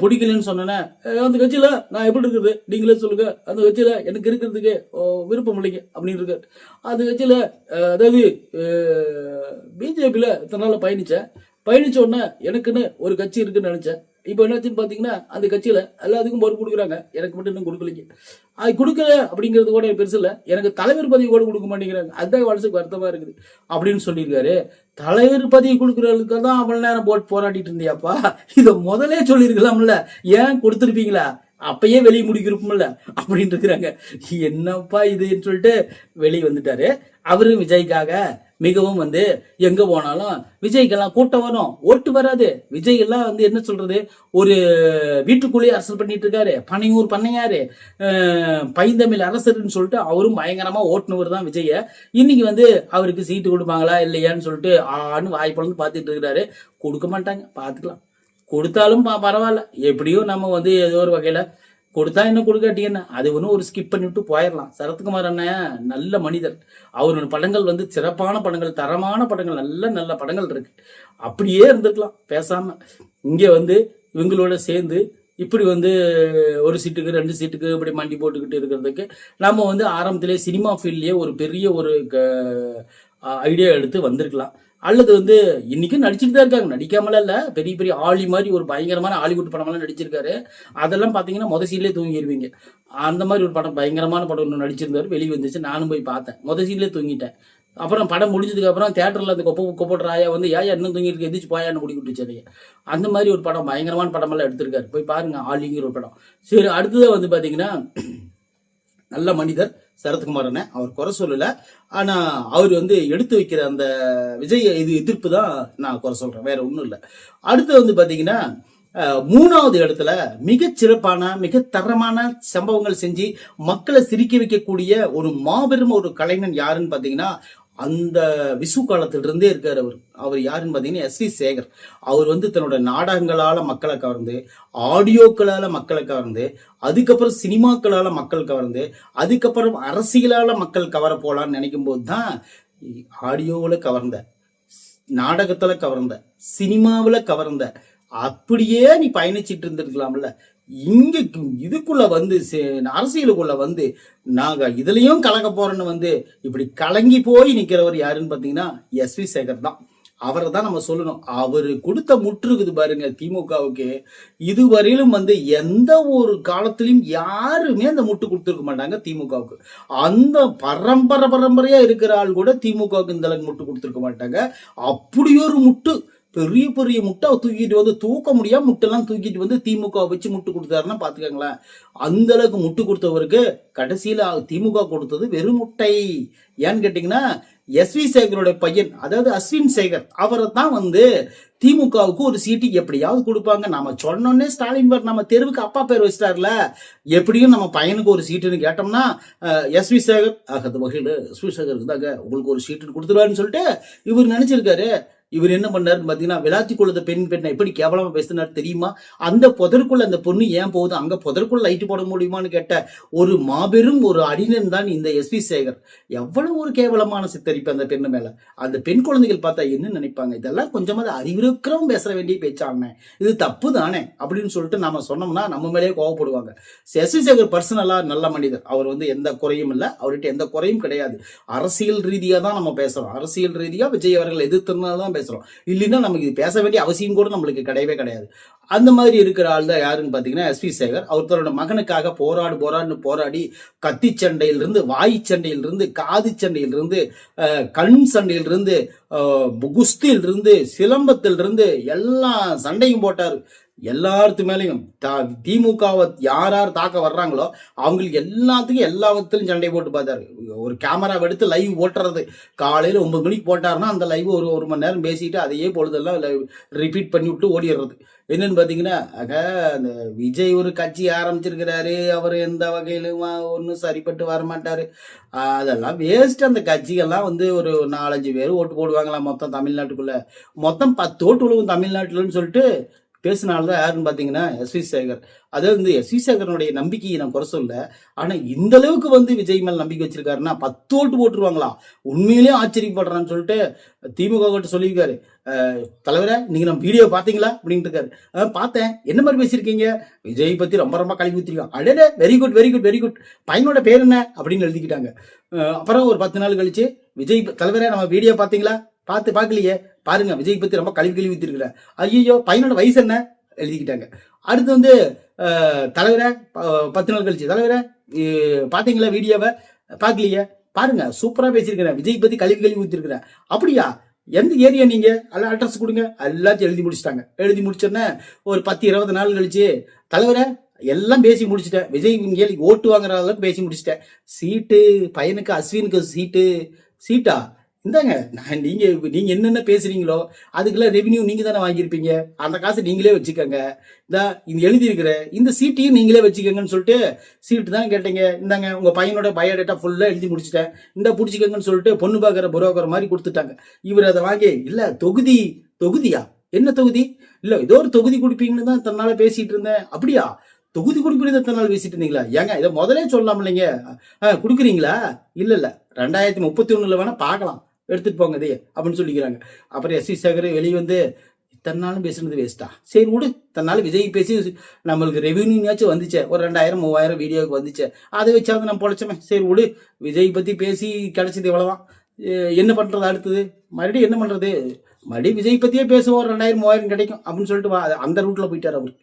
பிடிக்கலன்னு சொன்னேன், அந்த கட்சியில நான் எப்படி இருக்கிறது நீங்களே சொல்லுங்க, அந்த கட்சியில எனக்கு இருக்கிறதுக்கு விருப்பம் இல்லைங்க அப்படின்னு இருக்காரு. அந்த கட்சியில அதாவது பிஜேபியில இத்தனை நாள் பயணிச்ச உடனே எனக்குன்னு ஒரு கட்சி இருக்குன்னு நினைச்சேன். இப்போ என்னாச்சுன்னு பாத்தீங்கன்னா அந்த கட்சியில எல்லாத்துக்கும் பொறுப்பு கொடுக்குறாங்க, எனக்கு மட்டும் இன்னும் கொடுக்கலைங்க. அது கொடுக்கல அப்படிங்கிறது கூட பெருசு இல்லை, எனக்கு தலைவர் பதவி கூட கொடுக்க மாட்டேங்கிறாங்க, அதுதான் மனசுக்கு வருத்தமா இருக்குது அப்படின்னு சொல்லியிருக்காரு. தலைவர் பதவி கொடுக்குறதுக்கு தான் அவ்வளவு நேரம் போராடிட்டு இருந்தியாப்பா, இதை முதலே சொல்லியிருக்கலாம்ல, ஏன் கொடுத்துருப்பீங்களா, அப்பயே வெளியே முடிக்கிறோம்ல அப்படின்னு இருக்கிறாங்க. என்னப்பா இதுன்னு சொல்லிட்டு வெளியே வந்துட்டாரு. அவரு விஜய்க்காக மிகவும் வந்து எங்க போனாலும் விஜய்க்கெல்லாம் கூட்டம் வரும், ஓட்டு வராது. விஜய் எல்லாம் வந்து என்ன சொல்றது, ஒரு வீட்டுக்குள்ளேயே அரசியல் பண்ணிட்டு இருக்காரு, பனையூர் பண்ணையாரு, பைந்தமிழ் அரசர்னு சொல்லிட்டு அவரும் பயங்கரமா ஓட்டுனவர் தான் விஜய. இன்னைக்கு வந்து அவருக்கு சீட்டு கொடுப்பாங்களா இல்லையான்னு சொல்லிட்டு வாய்ப்புலந்து பார்த்துட்டு இருக்கிறாரு. கொடுக்க மாட்டாங்க, பார்த்துக்கலாம். கொடுத்தாலும் பரவாயில்ல, எப்படியும் நம்ம வந்து ஏதோ ஒரு வகையில கொடுத்தா என்ன, கொடுக்காட்டிங்கன்னா அது ஒன்றும் ஒரு ஸ்கிப் பண்ணிவிட்டு போயிடலாம். சரத்குமார் அண்ணன் நல்ல மனிதர், அவரோட படங்கள் வந்து சிறப்பான படங்கள், தரமான படங்கள், நல்ல படங்கள் இருக்கு. அப்படியே இருந்திருக்கலாம் பேசாம. இங்கே வந்து இவங்களோட சேர்ந்து இப்படி வந்து ஒரு சீட்டுக்கு 2 சீட்டுக்கு இப்படி மண்டி போட்டுக்கிட்டு இருக்கிறதுக்கு நம்ம வந்து ஆரம்பத்திலே சினிமா ஃபீல்ட்லயே ஒரு பெரிய ஒரு ஐடியா எடுத்து வந்திருக்கலாம். அல்லது வந்து இன்னைக்கும் நடிச்சுட்டு தான் இருக்காங்க, நடிக்காமல இல்ல, பெரிய பெரிய ஆளி மாதிரி ஒரு பயங்கரமான ஹாலிவுட் படமெல்லாம் நடிச்சிருக்காரு. அதெல்லாம் பாத்தீங்கன்னா முதசீலே தூங்கிடுவீங்க. அந்த மாதிரி ஒரு படம், பயங்கரமான படம் ஒன்று நடிச்சிருந்தாரு, வெளியே வந்துச்சு, நானும் போய் பார்த்தேன், முதசீலே தூங்கிட்டேன். அப்புறம் படம் முடிஞ்சதுக்கு அப்புறம் தேட்டர்ல அந்த கொப்போட்டு ராயா வந்து ஏன் இன்னும் தூங்கிட்டு எந்திரிச்சு போயான்னு குடி விட்டுச்சு. அந்த மாதிரி ஒரு படம், பயங்கரமான படமெல்லாம் எடுத்திருக்காரு, போய் பாருங்க, ஆலிங்கிற ஒரு படம். சரி, அடுத்ததான் வந்து பாத்தீங்கன்னா நல்ல மனிதர் சரத்குமார் அண்ணன், அவர் குறை சொல்லல, ஆனா அவர் வந்து எடுத்து வைக்கிற அந்த விஜய் எதிர்ப்பு தான் நான் குறை சொல்றேன், வேற ஒண்ணும் இல்லை. அடுத்து வந்து பாத்தீங்கன்னா 3வது இடத்துல மிக சிறப்பான மிக தரமான சம்பவங்கள் செஞ்சு மக்களை சிரிக்க வைக்கக்கூடிய ஒரு மாபெரும் ஒரு கலைஞன் யாருன்னு பாத்தீங்கன்னா அந்த விசு காலத்திலிருந்தே இருக்காரு. அவர் யாருன்னு பார்த்தீங்கன்னா எஸ் வி சேகர். அவர் தன்னோட நாடகங்களால மக்களை கவர்ந்து, ஆடியோக்களால மக்களை கவர்ந்து, அதுக்கப்புறம் சினிமாக்களால மக்கள் கவர்ந்து, அதுக்கப்புறம் அரசியலால மக்கள் கவர போலான்னு நினைக்கும் போது தான் ஆடியோவில் கவர்ந்த, நாடகத்துல கவர்ந்த, சினிமாவில் கவர்ந்த, அப்படியே நீ பயணிச்சிட்டு இருந்திருக்கலாம்ல. இங்க இதுக்குள்ள அரசியலுக்குள்ள நாங்க இதுலயும் கலக்க போறோன்னு இப்படி கலங்கி போய் நிக்கிறவர் யாருன்னு பாத்தீங்கன்னா எஸ் வி சேகர் தான். அவரை தான் நம்ம சொல்லணும். அவரு கொடுத்த முற்று இருக்குது பாருங்க திமுகவுக்கு. இதுவரையிலும் எந்த ஒரு காலத்திலும் யாருமே அந்த முட்டு கொடுத்துருக்க மாட்டாங்க திமுகவுக்கு. அந்த பரம்பரையா இருக்கிற ஆள் கூட திமுகவுக்கு இந்த அளவுக்கு முட்டு கொடுத்துருக்க மாட்டாங்க. அப்படி ஒரு முட்டு, பெரிய பெரிய முட்டை தூக்கிட்டு தூக்க முடியாம முட்டெல்லாம் தூக்கிட்டு திமுக வச்சு முட்டு கொடுத்தாருன்னா பாத்துக்கங்களேன். அந்த அளவுக்கு முட்டு கொடுத்தவருக்கு கடைசியில திமுக கொடுத்தது வெறும் முட்டை. ஏன்னு கேட்டீங்கன்னா எஸ் வி சேகருடைய பையன், அதாவது அஸ்வின் சேகர், அவரை தான் திமுகவுக்கு ஒரு சீட்டு எப்படியாவது கொடுப்பாங்க. நம்ம சொன்னோன்னே ஸ்டாலின் பேர் நம்ம தெருவுக்கு அப்பா பேர் வச்சிட்டார்ல, எப்படியும் நம்ம பையனுக்கு ஒரு சீட்டுன்னு கேட்டோம்னா எஸ் வி சேகர் ஆகிறது வகையில் எஸ் வி சேகருக்கு தாங்க உங்களுக்கு ஒரு சீட்டுன்னு கொடுத்துருவாருன்னு சொல்லிட்டு இவர் நினைச்சிருக்காரு. இவர் என்ன பண்ணாருன்னு பாத்தீங்கன்னா, விளாத்தி கொள்ளுத பெண்ணை எப்படி கேவலமா பேசினாரு தெரியுமா? அந்த புதற்குள்ள அந்த பொண்ணு ஏன் போகுது, அங்க புதற்குள்ள லைட்டு போட முடியுமான்னு கேட்ட ஒரு மாபெரும் ஒரு அடினன் தான் இந்த எஸ் வி சேகர். எவ்வளவு ஒரு கேவலமான சித்தரிப்பு அந்த பெண்ணு மேல. அந்த பெண் குழந்தைகள் பார்த்தா என்ன நினைப்பாங்க? இதெல்லாம் கொஞ்சமாவது அறிவிருக்கிறவங்க பேச வேண்டிய பேச்சாங்க, இது தப்பு தானே அப்படின்னு சொல்லிட்டு நாம சொன்னோம்னா நம்ம மேலேயே கோவப்படுவாங்க. எஸ் வி சேகர் பர்சனலா நல்ல மனிதர். அவர் எந்த குறையும் இல்லை, அவர்கிட்ட எந்த குறையும் கிடையாது. அரசியல் ரீதியா தான் நம்ம பேசுறோம். அரசியல் ரீதியா விஜய் அவர்கள் எதிர்த்துனால்தான் பேசுறோம். இல்லைன்னா நமக்கு இது பேச வேண்டிய அவசியம் கூட நம்மளுக்கு கிடையவே கிடையாது. அந்த மாதிரி இருக்கிற ஆள் தான் யாருன்னு பாத்தீங்கன்னா எஸ் வி சேகர். அவர் தன்னோட மகனுக்காக போராடி கத்தி சண்டையிலிருந்து, வாய் சண்டையிலிருந்து, காது சண்டையிலிருந்து, கண் சண்டையிலிருந்து, குஸ்தியிலிருந்து, சிலம்பத்திலிருந்து எல்லா சண்டையும் போட்டாரு. எல்லாத்து மேலையும் திமுகவை யார் தாக்க வர்றாங்களோ அவங்களுக்கு எல்லாத்துக்கும் எல்லாத்திலும் சண்டை போட்டு பார்த்தாரு. ஒரு கேமரா எடுத்து லைவ் போட்டுறது, காலையில 9 மணிக்கு போட்டாருன்னா அந்த லைவ் ஒரு மணி நேரம் பேசிட்டு அதையே பொழுதெல்லாம் ரிப்பீட் பண்ணி விட்டு ஓடிடுறது. என்னன்னு பாத்தீங்கன்னா, அந்த விஜய் ஒரு கட்சி ஆரம்பிச்சிருக்கிறாரு, அவர் எந்த வகையிலும் ஒன்றும் சரிப்பட்டு வரமாட்டாரு, அதெல்லாம் வேஸ்ட். அந்த கட்சிகள்லாம் ஒரு 4-5 பேர் ஓட்டு போடுவாங்களாம் மொத்தம் தமிழ்நாட்டுக்குள்ள, மொத்தம் 10 ஓட்டு விழுவும் தமிழ்நாட்டுலன்னு சொல்லிட்டு பேசினால்தான் யாருன்னு பாத்தீங்கன்னா எஸ் வி சேகர். அதாவது எஸ் வி சேகரனுடைய நம்பிக்கையை நான் குறை சொல்ல, ஆனா இந்த அளவுக்கு விஜய் மேல் நம்பிக்கை வச்சிருக்காருன்னா 10 ஓட்டு போட்டுருவாங்களா, உண்மையிலேயே ஆச்சரியப்படுறான்னு சொல்லிட்டு திமுக கிட்ட சொல்லியிருக்காரு. தலைவரை நீங்க நம்ம வீடியோ பாத்தீங்களா அப்படின்ட்டு இருக்காரு. பார்த்தேன், என்ன மாதிரி பேசியிருக்கீங்க, விஜய் பத்தி ரொம்ப ரொம்ப கல்வி ஊத்திருக்கோம். அடே very good very good very good, பையனோட பேர் என்ன அப்படின்னு எழுதிக்கிட்டாங்க. அப்புறம் ஒரு 10 நாள் கழிச்சு, விஜய் தலைவரை நம்ம வீடியோ பாத்தீங்களா, பார்க்கலையே, பாருங்க விஜய் பத்தி ரொம்ப கல்வி ஊத்திருக்கிற. ஐயோ பையனோட வயசு என்ன எழுதிக்கிட்டாங்க. அடுத்து தலைவரை 10 நாள் கழிச்சு, தலைவரை பாத்தீங்களா வீடியோவை, பார்க்கலையே, பாருங்க சூப்பரா பேசியிருக்கிறேன், விஜய் பத்தி கல்வி ஊத்திருக்கிறேன். அப்படியா, எந்த ஏரியா நீங்க, எல்லாம் அட்ரஸ் கொடுங்க, எல்லாத்தையும் எழுதி முடிச்சிட்டாங்க. எழுதி முடிச்சோன்னே ஒரு 10-20 நாள் கழிச்சு, தலைவரை எல்லாம் பேசி முடிச்சுட்டேன், விஜய் ஓட்டு வாங்குற அளவுக்கு பேசி முடிச்சிட்டேன், சீட்டு பையனுக்கு அஸ்வினுக்கு சீட்டா இந்தாங்க, நீங்க என்னென்ன பேசுறீங்களோ அதுக்கெல்லாம் ரெவென்யூ நீங்க தானே வாங்கியிருப்பீங்க, அந்த காசு நீங்களே வச்சுக்கோங்க, இந்த எழுதி இருக்கிற இந்த சீட்டையும் நீங்களே வச்சுக்கோங்கன்னு சொல்லிட்டு, சீட்டு தான் கேட்டீங்க, இந்தாங்க உங்க பையனோட பயோடேட்டா ஃபுல்லா எழுதி முடிச்சுட்டேன், இந்த பிடிச்சிக்கங்கன்னு சொல்லிட்டு பொண்ணு பார்க்குற புரோக்கர் மாதிரி கொடுத்துட்டாங்க. இவர் அதை வாங்கி, இல்ல தொகுதியா, என்ன தொகுதி, இல்ல ஏதோ ஒரு தொகுதி கொடுப்பீங்கன்னு தான் தன்னால பேசிட்டு இருந்தேன். அப்படியா, தொகுதி கொடுப்பீங்க எத்தனை நாள் பேசிட்டு இருந்தீங்களா, ஏங்க இதை முதலே சொல்லலாம் இல்லைங்க, கொடுக்குறீங்களா, இல்ல 2031 வேணா பார்க்கலாம், எடுத்துட்டு போங்க இதே அப்படின்னு சொல்லிக்கிறாங்க. அப்புறம் எஸ் வி சேகர் வெளியே இத்தனை நாளும் பேசுனது வேஸ்டா, சரி விடு, தன்னால விஜய் பேசி நம்மளுக்கு ரெவென்யூனாச்சும் வந்துச்சு, ஒரு 2000-3000 வீடியோவுக்கு வந்துச்சு, அதை வச்சாவது நம்ம பொழைச்சோமே, சரி விடு, விஜய் பத்தி பேசி கிடைச்சது இவ்வளவுதான், என்ன பண்றது அடுத்தது, மறுபடியும் என்ன பண்றது, மறுபடியும் விஜய் பத்தியே பேசுவோம், 2000-3000 கிடைக்கும் அப்படின்னு சொல்லிட்டு அந்த ரூட்ல போயிட்டாரு அவரு.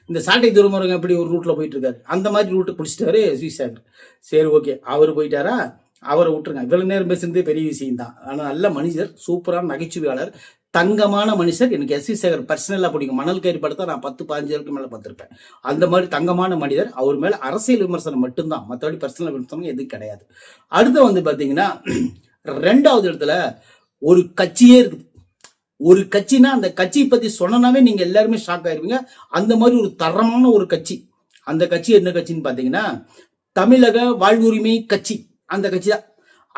இந்த சாட்டை துறைமுருகன் எப்படி ஒரு ரூட்ல போயிட்டு இருக்காரு, அந்த மாதிரி ரூட்டை பிடிச்சிட்டாரு எஸ் வி சேகர். சரி ஓகே, அவரு போயிட்டாரா, அவரை விட்டுருங்க, இவ்வளவு நேரம் பேசுறதே பெரிய விஷயம் தான். ஆனா நல்ல மனிதர், சூப்பரான நகைச்சுவையாளர், தங்கமான மனுஷர். எனக்கு எஸ் வி சேகர் பர்சனலா பிடிக்கும். மணல் கயிறு படத்தை நான் 10-15 மேல பார்த்திருப்பேன். அந்த மாதிரி தங்கமான மனிதர். அவர் மேல அரசியல் விமர்சனம் மட்டும்தான், மற்றபடி பர்சனல் விமர்சனம் எதுவும் கிடையாது. அடுத்து பாத்தீங்கன்னா 2வது இடத்துல ஒரு கட்சியே இருக்குது. ஒரு கட்சினா அந்த கட்சியை பத்தி சொன்னாவே நீங்க எல்லாருமே ஷாக் ஆயிருவீங்க. அந்த மாதிரி ஒரு தரமான ஒரு கட்சி. அந்த கட்சி என்ன கட்சின்னு பாத்தீங்கன்னா தமிழக வாழ்வுரிமை கட்சி. அந்த கட்சி தான்.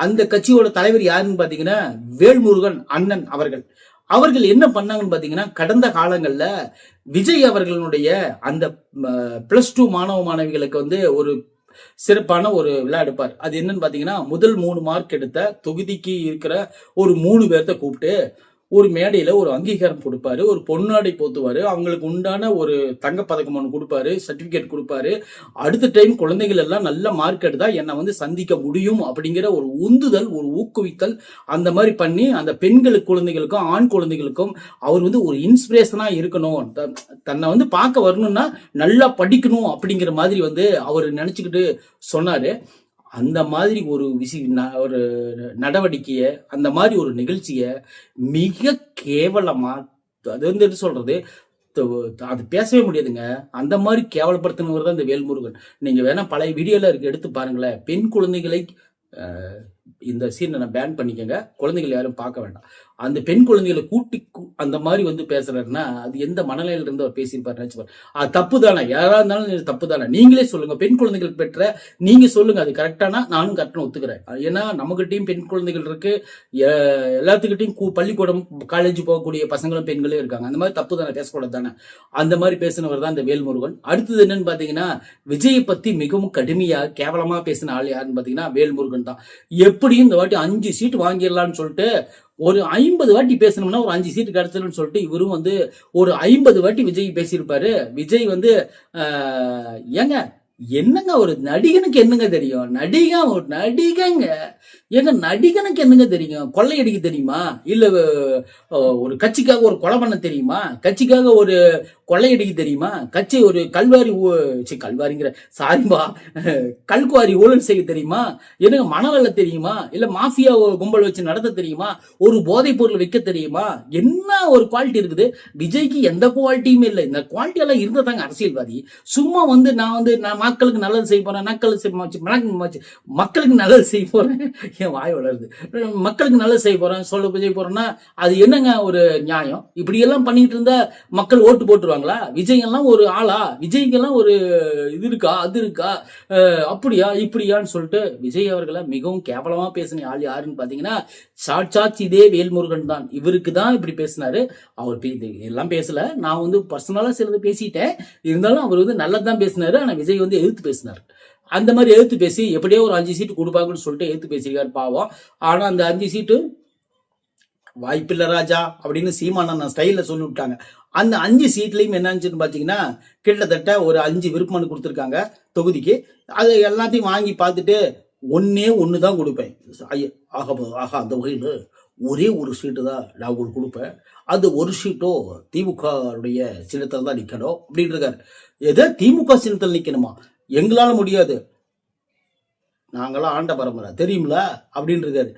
அந்த கட்சியோட தலைவர் யாருன்னு பாத்தீங்கன்னா வேல்முருகன் அண்ணன் அவர்கள் என்ன பண்ணாங்கன்னு பாத்தீங்கன்னா, கடந்த காலங்கள்ல விஜய் அவர்களுடைய அந்த +2 மாணவ மாணவிகளுக்கு வந்து ஒரு சிறப்பான ஒரு விழா எடுப்பார். அது என்னன்னு பாத்தீங்கன்னா, முதல் 3 மார்க் எடுத்த தொகுதிக்கு இருக்கிற ஒரு 3 பேர்த்த கூப்பிட்டு ஒரு மேடையில ஒரு அங்கீகாரம் கொடுப்பாரு, ஒரு பொன்னாடை போத்துவாரு, அவங்களுக்கு உண்டான ஒரு தங்கப்பதக்கம் ஒன்று கொடுப்பாரு, சர்டிபிகேட் கொடுப்பாரு. அடுத்த டைம் குழந்தைகள் எல்லாம் நல்ல மார்க் எடுத்தா என்னை வந்து சந்திக்க முடியும் அப்படிங்கிற ஒரு உந்துதல், ஒரு ஊக்குவித்தல் அந்த மாதிரி பண்ணி அந்த பெண்களுக்கு குழந்தைகளுக்கும் ஆண் குழந்தைகளுக்கும் அவர் வந்து ஒரு இன்ஸ்பிரேஷனா இருக்கணும், தன்னை வந்து பார்க்க வரணும்னா நல்லா படிக்கணும் அப்படிங்கிற மாதிரி வந்து அவர் நினைச்சுக்கிட்டு சொன்னாரு. அந்த மாதிரி ஒரு ஒரு நடவடிக்கைய, அந்த மாதிரி ஒரு நிகழ்ச்சிய மிக கேவலமா, அது வந்து என்ன சொல்றது, அது பேசவே முடியாதுங்க. அந்த மாதிரி கேவலப்படுத்தினவர் தான் இந்த வேல்முருகன். நீங்க வேணா பழைய வீடியோல இருக்கு, எடுத்து பாருங்களேன். பெண் குழந்தைகளை இந்த சீனை நான் பேன் பண்ணிக்கங்க, குழந்தைகள் யாரும் பார்க்க வேண்டாம். அந்த பெண் குழந்தைகளை கூட்டி அந்த மாதிரி வந்து பேசுறாருன்னா அது எந்த மனநிலையில இருந்து அவர் பேசியிருப்பாரு நினைச்சு பாரு. அது தப்பு தானே, யாரா இருந்தாலும் தப்பு தானே. நீங்களே சொல்லுங்க, பெண் குழந்தைகள் பெற்ற நீங்க சொல்லுங்க, அது கரெக்டானா நானும் கரெக்டான ஒத்துக்கிறேன். ஏன்னா நம்மகிட்டையும் பெண் குழந்தைகள் இருக்கு, எல்லாத்துக்கிட்டையும் பள்ளிக்கூடம் காலேஜ் போகக்கூடிய பசங்களும் பெண்களே இருக்காங்க. அந்த மாதிரி தப்பு தானே, பேசக்கூடாது தானே. அந்த மாதிரி பேசினவர் தான் இந்த வேல்முருகன். அடுத்தது என்னன்னு பாத்தீங்கன்னா, விஜயை பத்தி மிகவும் கடுமையா கேவலமா பேசின ஆள் யாருன்னு பாத்தீங்கன்னா வேல்முருகன் தான். எப்படியும் இந்த வாட்டி 5 சீட் வாங்கிடலாம்னு சொல்லிட்டு ஒரு 50 வாட்டி பேசணும்னா ஒரு 5 சீட்டு கிடைச்சிடும் சொல்லிட்டு இவரும் வந்து ஒரு 50 வாட்டி விஜய் பேசியிருப்பாரு. விஜய் வந்து ஏங்க என்னங்க ஒரு நடிகனுக்கு என்னங்க தெரியும், ஒரு நடிகங்க ஏங்க நடிகனுக்கு என்னங்க தெரியும், கொள்ளையடிக்க தெரியுமா, இல்ல ஒரு கட்சிக்காக ஒரு கொலை பண்ண தெரியுமா, கட்சிக்காக ஒரு கொள்ளையடிக்க தெரியுமா, கட்சி ஒரு கல்வாரிங்கிற சாரிம்பா கல்குவாரி ஊழல் செய்ய தெரியுமா, எனக்கு மணவல்ல தெரியுமா, இல்ல மாஃபியா கும்பல் வச்சு நடத்த தெரியுமா, ஒரு போதைப் பொருள் வைக்க தெரியுமா, என்ன ஒரு குவாலிட்டி இருக்குது விஜய்க்கு? எந்த குவாலிட்டியுமே இல்லை. இந்த குவாலிட்டி எல்லாம் இருந்ததாங்க அரசியல்வாதி. சும்மா வந்து நான் மக்களுக்கு நல்லது செய்ய போறேன், மக்களுக்கு நல்லது செய்ய போறேன், என் வாய் வளருது, மக்களுக்கு நல்லது செய்ய போறேன் செய்ய போறேன்னா அது என்னங்க ஒரு நியாயம்? இப்படி எல்லாம் பண்ணிட்டு இருந்தா மக்கள் ஓட்டு போட்டுருவாங்களா? விஜய் எல்லாம் ஒரு ஆளா? விஜய்க்கெல்லாம் ஒரு இது இருக்கா, அது இருக்கா, அப்படியா இப்படியான்னு சொல்லிட்டு விஜய் அவர்களை மிகவும் கேவலமா பேசின ஆள் யாருன்னு பாத்தீங்கன்னா சாட்சாத் இதே வேல்முருகன் தான். இவருக்கு தான் இப்படி பேசினாரு. அவர் எல்லாம் பேசல, நான் வந்து பர்சனலா சிலது பேசிட்டேன். இருந்தாலும் அவர் வந்து நல்லதான் பேசினாரு. ஆனா விஜய் வந்து எதிர்த்து பேசினாரு. அந்த மாதிரி எதிர்த்து பேசி எப்படியோ ஒரு 5 சீட்டு கொடுப்பாங்கன்னு சொல்லிட்டு எதிர்த்து பேசியிருக்காரு பாவம். ஆனா அந்த 5 சீட்டு வாய்ப்பில்லை ராஜா அப்படின்னு சீமானண்ணா ஸ்டைல்ல சொல்லி விட்டாங்க. அந்த 5 சீட்லயும் என்னன்னு பாத்தீங்கன்னா கிட்டத்தட்ட ஒரு 5 விருப்பமனு கொடுத்துருக்காங்க தொகுதிக்கு. அது எல்லாத்தையும் வாங்கி பார்த்துட்டு ஒண்ணு தான் கொடுப்பேன். ஆகா அந்த வகையில் ஒரே ஒரு சீட்டு தான் நான் உங்களுக்கு கொடுப்பேன், அது ஒரு சீட்டோ திமுக சின்னத்தில் தான் நிக்கணும் அப்படின்னு இருக்காரு. எதை திமுக சின்னத்தில் நிக்கணுமா? எங்களால முடியாது, நாங்களாம் ஆண்ட பரம்பரை தெரியுமில அப்படின்னு இருக்காரு.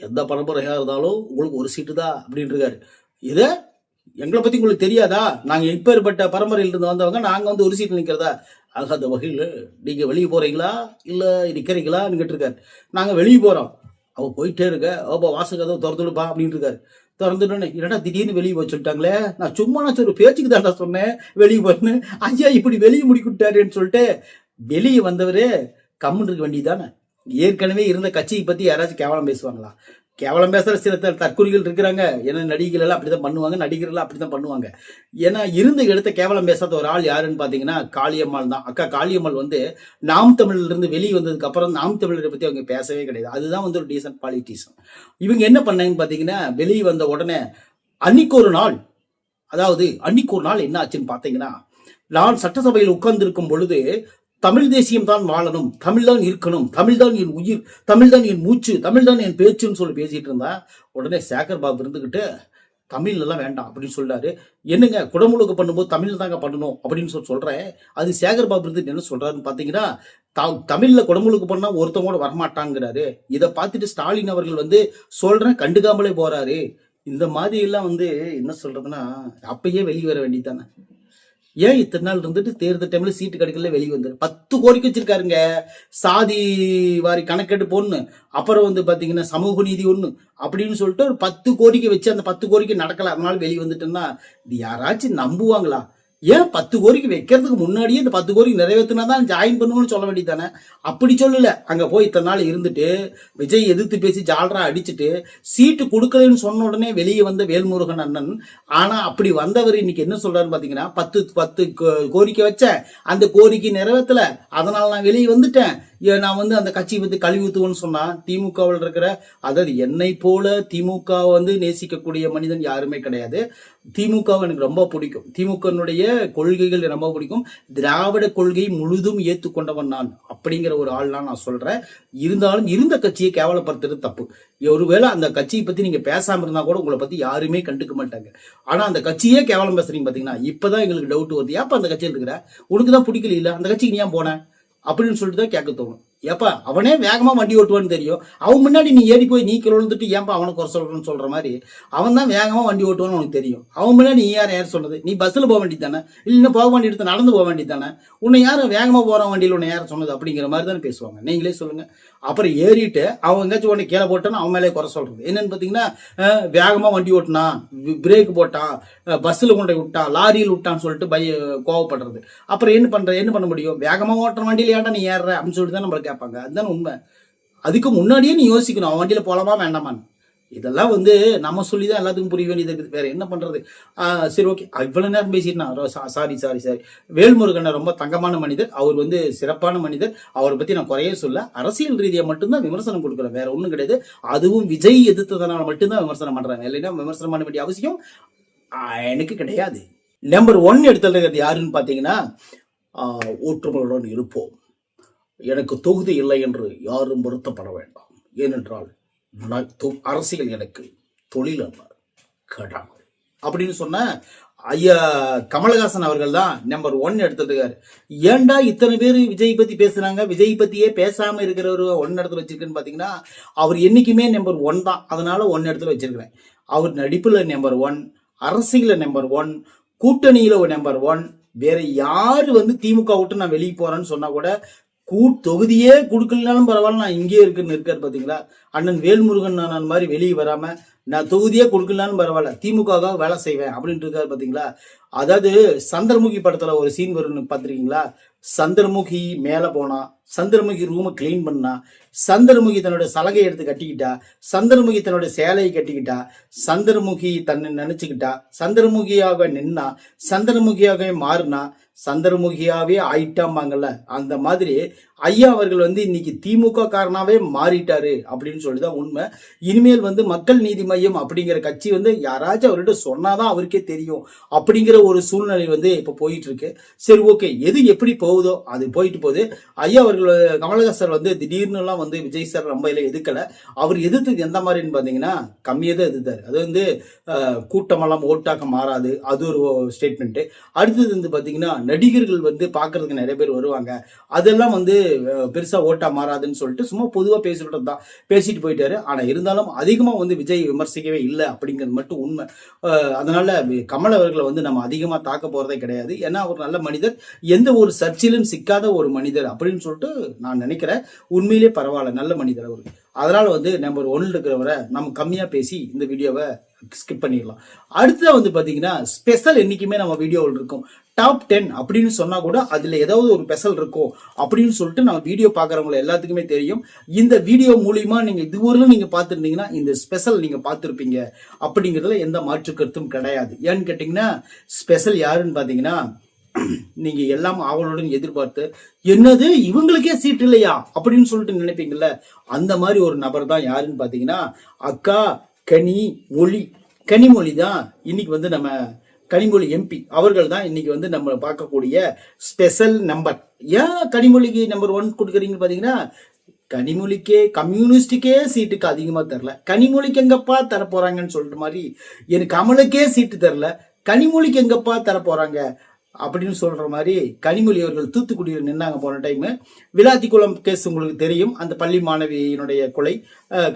எந்த பரம்பரையா இருந்தாலும் உங்களுக்கு ஒரு சீட்டு தான் அப்படின்னு இருக்காரு. இதை எங்களை பத்தி உங்களுக்கு தெரியாதா? நாங்க இப்பேற்பட்ட பரம்பரையில இருந்து வந்தவங்க, நாங்க வந்து ஒரு சீட்டு நிக்கிறதா? ஆக அந்த வகையில் நீங்க வெளியே போறீங்களா இல்ல நிக்கிறீங்களான்னு கேட்டிருக்காரு. நாங்க வெளியே போறோம். அவ போயிட்டே இருக்க, அப்போ வாசகதவை திறந்துடுப்பா அப்படின்னு இருக்காரு. திறந்துட்டோன்னு என்னடா திடீர்னு வெளியே போய் சொல்லிட்டாங்களே, நான் சும்மா ஒரு பேச்சுக்கு தான்டா சொன்னேன் வெளியே போறேன்னு, ஐயா இப்படி வெளியே முடிக்கிட்டாருன்னு சொல்லிட்டு வெளியே வந்தவரு கம்முன்னு இருக்க வேண்டியதானே. ஏற்கனவே இருந்த கட்சியை பத்தி யாராச்சும் கேவலம் பேசுவாங்களா? கேவலம் பேசுற சில தற்கொலைகள் இருக்கிறாங்க. ஏன்னா நடிகர்கள் எல்லாம் அப்படிதான் பண்ணுவாங்க, நடிகர்கள் அப்படிதான் பண்ணுவாங்க. ஏன்னா இருந்த இடத்த கேவலம் பேசாத ஒரு ஆள் யாருன்னு பாத்தீங்கன்னா காளியம்மாள் தான். அக்கா காளியம்மாள் வந்து நாம் தமிழ்ல இருந்து வெளியே வந்ததுக்கு அப்புறம் நாம் தமிழரை பத்தி அவங்க பேசவே கிடையாது. அதுதான் வந்து ஒரு டீசன்ட் பாலிட்டிஷியன். இவங்க என்ன பண்ணாங்கன்னு பாத்தீங்கன்னா வெளியே வந்த உடனே அன்னைக்கு ஒரு நாள் என்ன ஆச்சுன்னு பாத்தீங்கன்னா, நான் சட்டசபையில் உட்கார்ந்து இருக்கும் பொழுது தமிழ் தேசியம் தான் வாழணும், தமிழ் தான் இருக்கணும், தமிழ் தான் என் உயிர், தமிழ் தான் என் மூச்சு, தமிழ் தான் என் பேச்சுன்னு சொல்லி பேசிட்டு இருந்தா உடனே சேகர் பாபு இருந்துகிட்டு தமிழ் எல்லாம் வேண்டாம் அப்படின்னு சொல்றாரு. என்னங்க குடமுழுக்கு பண்ணும்போது தமிழ் தாங்க பண்ணணும் அப்படின்னு சொல்றேன். அது சேகர் பாபு இருந்து என்ன சொல்றாருன்னு பாத்தீங்கன்னா, தமிழ்ல குடமுழுக்கு பண்ணா ஒருத்தவங்க கூட வரமாட்டாங்கிறாரு. இதை பார்த்துட்டு ஸ்டாலின் அவர்கள் வந்து சொல்றேன் கண்டுக்காமலே போறாரு. இந்த மாதிரி எல்லாம் வந்து என்ன சொல்றதுன்னா அப்பயே வெளியே வர வேண்டியதானே. ஏன் இத்தனை நாள் இருந்துட்டு தேர்தல் டைம்ல சீட்டு கிடைக்கல வெளியே வந்து 10 கோரிக்கை வச்சிருக்காருங்க. சாதி வாரி கணக்கெட்டு பொண்ணு, அப்புறம் வந்து பாத்தீங்கன்னா சமூக நீதி ஒண்ணு அப்படின்னு சொல்லிட்டு ஒரு 10 கோரிக்கை வச்சு அந்த 10 கோரிக்கை நடக்கல, அதனால வெளியே வந்துட்டேன்னா இது யாராச்சும் நம்புவாங்களா? ஏன் 10 கோரிக்கை வைக்கிறதுக்கு முன்னாடியே இந்த 10 கோரிக்கை நிறைவேற்றினா தான் ஜாயின் பண்ணுவோம்னு சொல்ல வேண்டியது தானே? அப்படி சொல்லல. அங்க போய் இத்தனை நாள் இருந்துட்டு விஜய் எதிர்த்து பேசி ஜால்ரா அடிச்சுட்டு சீட்டு கொடுக்கலன்னு சொன்ன உடனே வெளியே வந்த வேல்முருகன் அண்ணன். ஆனா அப்படி வந்தவர் இன்னைக்கு என்ன சொல்றாருன்னு பாத்தீங்கன்னா, 10 கோரிக்கை வச்சேன், அந்த கோரிக்கை நிறைவேற்றல, அதனால நான் வெளியே வந்துட்டேன், நான் வந்து அந்த கட்சியை பத்தி கழுவி ஊத்துவேன்னு சொன்னா, திமுகவில் இருக்கிற, அதாவது என்னை போல திமுக வந்து நேசிக்கக்கூடிய மனிதன் யாருமே கிடையாது. திமுக எனக்கு ரொம்ப பிடிக்கும், திமுகனுடைய கொள்கைகள் ரொம்ப பிடிக்கும், திராவிட கொள்கை முழுதும் ஏற்றுக்கொண்டவன் நான் அப்படிங்கிற ஒரு ஆள்லாம் நான் சொல்றேன். இருந்தாலும் இருந்த கட்சியை கேவலப்படுத்துறது தப்பு. ஒருவேளை அந்த கட்சியை பத்தி நீங்க பேசாம இருந்தா கூட உங்களை பத்தி யாருமே கண்டுக்க மாட்டாங்க. ஆனா அந்த கட்சியே கேவலம் பேசுறீங்க பாத்தீங்கன்னா, இப்பதான் எங்களுக்கு டவுட் வருது. ஏப்பா அந்த கட்சியில் இருக்கிற, உனக்குதான் பிடிக்கல இல்ல, அந்த கட்சிக்கு நீ ஏன் போன அப்படின்னு சொல்லிட்டு தான் கேட்க தோணும். ஏப்பா அவனே வேகமா வண்டி ஓட்டுவான்னு தெரியும், அவன் முன்னாடி நீ ஏறி போய் நீ விழுந்துட்டு ஏன்பா அவனை குறை சொல்றன்னு சொல்ற மாதிரி, அவன் தான் வேகமா வண்டி ஓட்டுவான்னு உனக்கு தெரியும். அவன் முன்னாடி நீ யார் சொன்னது? நீ பஸ்ல போக வேண்டியது தானே, இல்லைன்னா போக வேண்டிய இடத்துல நடந்து போக வேண்டியது தானே? உன்னை யாரும் வேகமா போற வண்டியில் உன்னை யாரும் சொன்னது அப்படிங்கிற மாதிரி தானே பேசுவாங்க. நீங்களே சொல்லுங்க. அப்புறம் ஏறிட்டு அவன் எங்கேயாச்சும் உடனே கீழே போட்டான்னு அவன் மேலே குறை சொல்றது என்னன்னு பாத்தீங்கன்னா, வேகமா வண்டி ஓட்டினான், பிரேக் போட்டான், பஸ்ல கொண்டு விட்டான், லாரியில் விட்டான்னு சொல்லிட்டு கோவப்படுறது. அப்புறம் என்ன பண்ண முடியும்? வேகமா ஓட்டுற வண்டியில ஏன்டா நீ ஏறுற அப்படின்னு சொல்லிட்டு தான் நம்மளை கேட்பாங்க. அதுதான் உண்மை. அதுக்கு முன்னாடியே நீ யோசிக்கணும், அவன் வண்டியில போலாமா வேண்டாமான்னு. இதெல்லாம் வந்து நம்ம சொல்லிதான் எல்லாத்துக்கும் புரிய வேண்டியது இருக்குது. வேற என்ன பண்றது? சரி, ஓகே, இவ்வளவு நேரம் பேசிட்டு சாரி. வேல்முருகன் ரொம்ப தங்கமான மனிதர், அவர் வந்து சிறப்பான மனிதர், அவரை பத்தி நான் குறைய சொல்ல. அரசியல் ரீதியா மட்டும்தான் விமர்சனம் கொடுக்குறேன், வேற ஒண்ணும் கிடையாது. அதுவும் விஜய் எதிர்த்ததுனால மட்டும்தான் விமர்சனம் பண்றாங்க, இல்லைன்னா விமர்சனம் பண்ண வேண்டிய அவசியம் எனக்கு கிடையாது. நம்பர் 1 எடுத்துறது யாருன்னு பாத்தீங்கன்னா, ஒற்றுமையுடன் இருப்போம், எனக்கு தொகுதி இல்லை என்று யாரும் வருத்தப்பட வேண்டாம், ஏனென்றால் அரசியல் எனக்கு தொழில் அல்ல, கடமை அப்படின்னு சொன்ன ஐயா கமலஹாசன் அவர்கள் தான் நம்பர் 1 எடுத்துருக்காரு. ஏன்டா இத்தனை பேர் விஜய் பத்தி பேசுறாங்க, விஜய் பத்தியே பேசாம இருக்கிறவர் 1 இடத்துல வச்சிருக்குன்னு பாத்தீங்கன்னா, அவர் என்னைக்குமே நம்பர் 1 தான், அதனால 1 இடத்துல வச்சிருக்கிறேன். அவர் நடிப்புல நம்பர் 1, அரசியல நம்பர் 1, கூட்டணியில நம்பர் 1. வேற யாரு வந்து திமுக விட்டு நான் வெளியே போறேன்னு சொன்னா கூட, தொகுதியே கொடுக்கலனாலும் பரவாயில்ல, நான் இங்கே இருக்காரு பாத்தீங்களா அண்ணன் வேல்முருகன். நான் மாதிரி வெளியே வராம நான் தொகுதியே கொடுக்கலனாலும் பரவாயில்ல, திமுக வேலை செய்வேன் அப்படின்ட்டு இருக்காரு பாத்தீங்களா. அதாவது சந்திரமுகி படத்துல ஒரு சீன் வரும்னு பாத்திருக்கீங்களா? சந்திரமுகி மேல போனா, சந்திரமுகி ரூமை கிளீன் பண்ணா, சந்திரமுகி தன்னோட சலகை எடுத்து கட்டிக்கிட்டா, சந்திரமுகி தன்னோட சேலையை கட்டிக்கிட்டா, சந்திரமுகி தன்னை நினைச்சுக்கிட்டா, சந்திரமுகியாக நின்னா, சந்திரமுகியாகவே மாறினா, சந்திரமுகியாவே ஆயிட்டாம்பாங்கல்ல, அந்த மாதிரி ஐயா அவர்கள் வந்து இன்னைக்கு திமுக காரனாவே மாறிட்டாரு அப்படின்னு சொல்லிதான் உண்மை. இனிமேல் வந்து மக்கள் நீதி மையம் அப்படிங்கிற கட்சி வந்து யாராச்சும் அவர்கிட்ட சொன்னாதான் அவருக்கே தெரியும் அப்படிங்கிற ஒரு சூழ்நிலை வந்து இப்ப போயிட்டு இருக்கு. சரி, ஓகே, எது எப்படி போகுதோ அது போயிட்டு போகுது. ஐயா அவர்கள் கமலஹாசன் வந்து திடீர்னு எல்லாம் வந்து விஜய் சார் ரொம்ப எதுக்கல. அவர் எதிர்த்தது எந்த மாதிரின்னு பாத்தீங்கன்னா, கம்மியாக தான் எதிர்த்தாரு. அது வந்து கூட்டமெல்லாம் ஓட்டாக்க மாறாது, அது ஒரு ஸ்டேட்மெண்ட். அடுத்தது வந்து பாத்தீங்கன்னா, நடிகர்கள் வந்து பாக்குறதுக்கு நிறைய பேர் வருவாங்க, அதெல்லாம் வந்து பெருசா ஓட்டா மாறாதுன்னு சொல்லிட்டு சும்மா பொதுவா பேசிட்டு போயிட்டாரு. ஆனா இருந்தாலும் அதிகமா வந்து விஜய் விமர்சிக்கவே இல்லை அப்படிங்கிறது மட்டும் உண்மை. அதனால கமல் அவர்களை வந்து நம்ம அதிகமா தாக்க போறதே கிடையாது. ஏன்னா அவர் நல்ல மனிதர், எந்த ஒரு சர்ச்சையிலும் சிக்காத ஒரு மனிதர் அப்படின்னு சொல்லிட்டு நான் நினைக்கிறேன். உண்மையிலே பரவாயில்ல, நல்ல மனிதர் அவரு. அதனால வந்து நம்பர் 1 இருக்கிறவரை நம்ம கம்மியா பேசி இந்த வீடியோவை ஸ்கிப் பண்ணிடலாம். அடுத்தது வந்து பாத்தீங்கன்னா, ஸ்பெஷல் என்னைக்குமே நம்ம வீடியோவில் இருக்கும். டாப் 10 அப்படின்னு சொன்னா கூட அதுல ஏதாவது ஒரு ஸ்பெஷல் இருக்கும் அப்படின்னு சொல்லிட்டு நம்ம வீடியோ பாக்குறவங்க எல்லாத்துக்குமே தெரியும். இந்த வீடியோ மூலியமா நீங்க இதுவரையிலும் நீங்க பார்த்துருந்தீங்கன்னா இந்த ஸ்பெஷல் நீங்க பார்த்துருப்பீங்க அப்படிங்கிறதுல எந்த மாற்று கருத்தும் கிடையாது. ஏன்னு கேட்டீங்கன்னா, ஸ்பெஷல் யாருன்னு பாத்தீங்கன்னா, நீங்க எல்லாம் ஆவலுடன் எதிர்பார்த்து என்னது இவங்களுக்கே சீட் இல்லையா அப்படின்னு சொல்லிட்டு நினைப்பீங்கல்ல, அந்த மாதிரி ஒரு நபர் தான் யாருன்னு பாத்தீங்கன்னா, அக்கா கனிமொழி தான் இன்னைக்கு வந்து நம்ம கனிமொழி எம்பி அவர்கள் தான் இன்னைக்கு வந்து நம்ம பார்க்கக்கூடிய ஸ்பெஷல் நம்பர். ஏன் கனிமொழிக்கு நம்பர் 1 கொடுக்குறீங்க பாத்தீங்கன்னா, கனிமொழிக்கே கம்யூனிஸ்டுக்கே சீட்டுக்கு அதிகமா தரல, கனிமொழிக்கு எங்கப்பா தர போறாங்கன்னு சொல்லிட்டு மாதிரி, எனக்கு கமலுக்கே சீட்டு தரல, கனிமொழிக்கு எங்கப்பா தர போறாங்க அப்படின்னு சொல்ற மாதிரி கனிமொழி அவர்கள் தூத்துக்குடியில் நின்னாங்க போன டைம். விளாத்திக்குளம் கேஸ் உங்களுக்கு தெரியும், அந்த பள்ளி மாணவியினுடைய கொலை,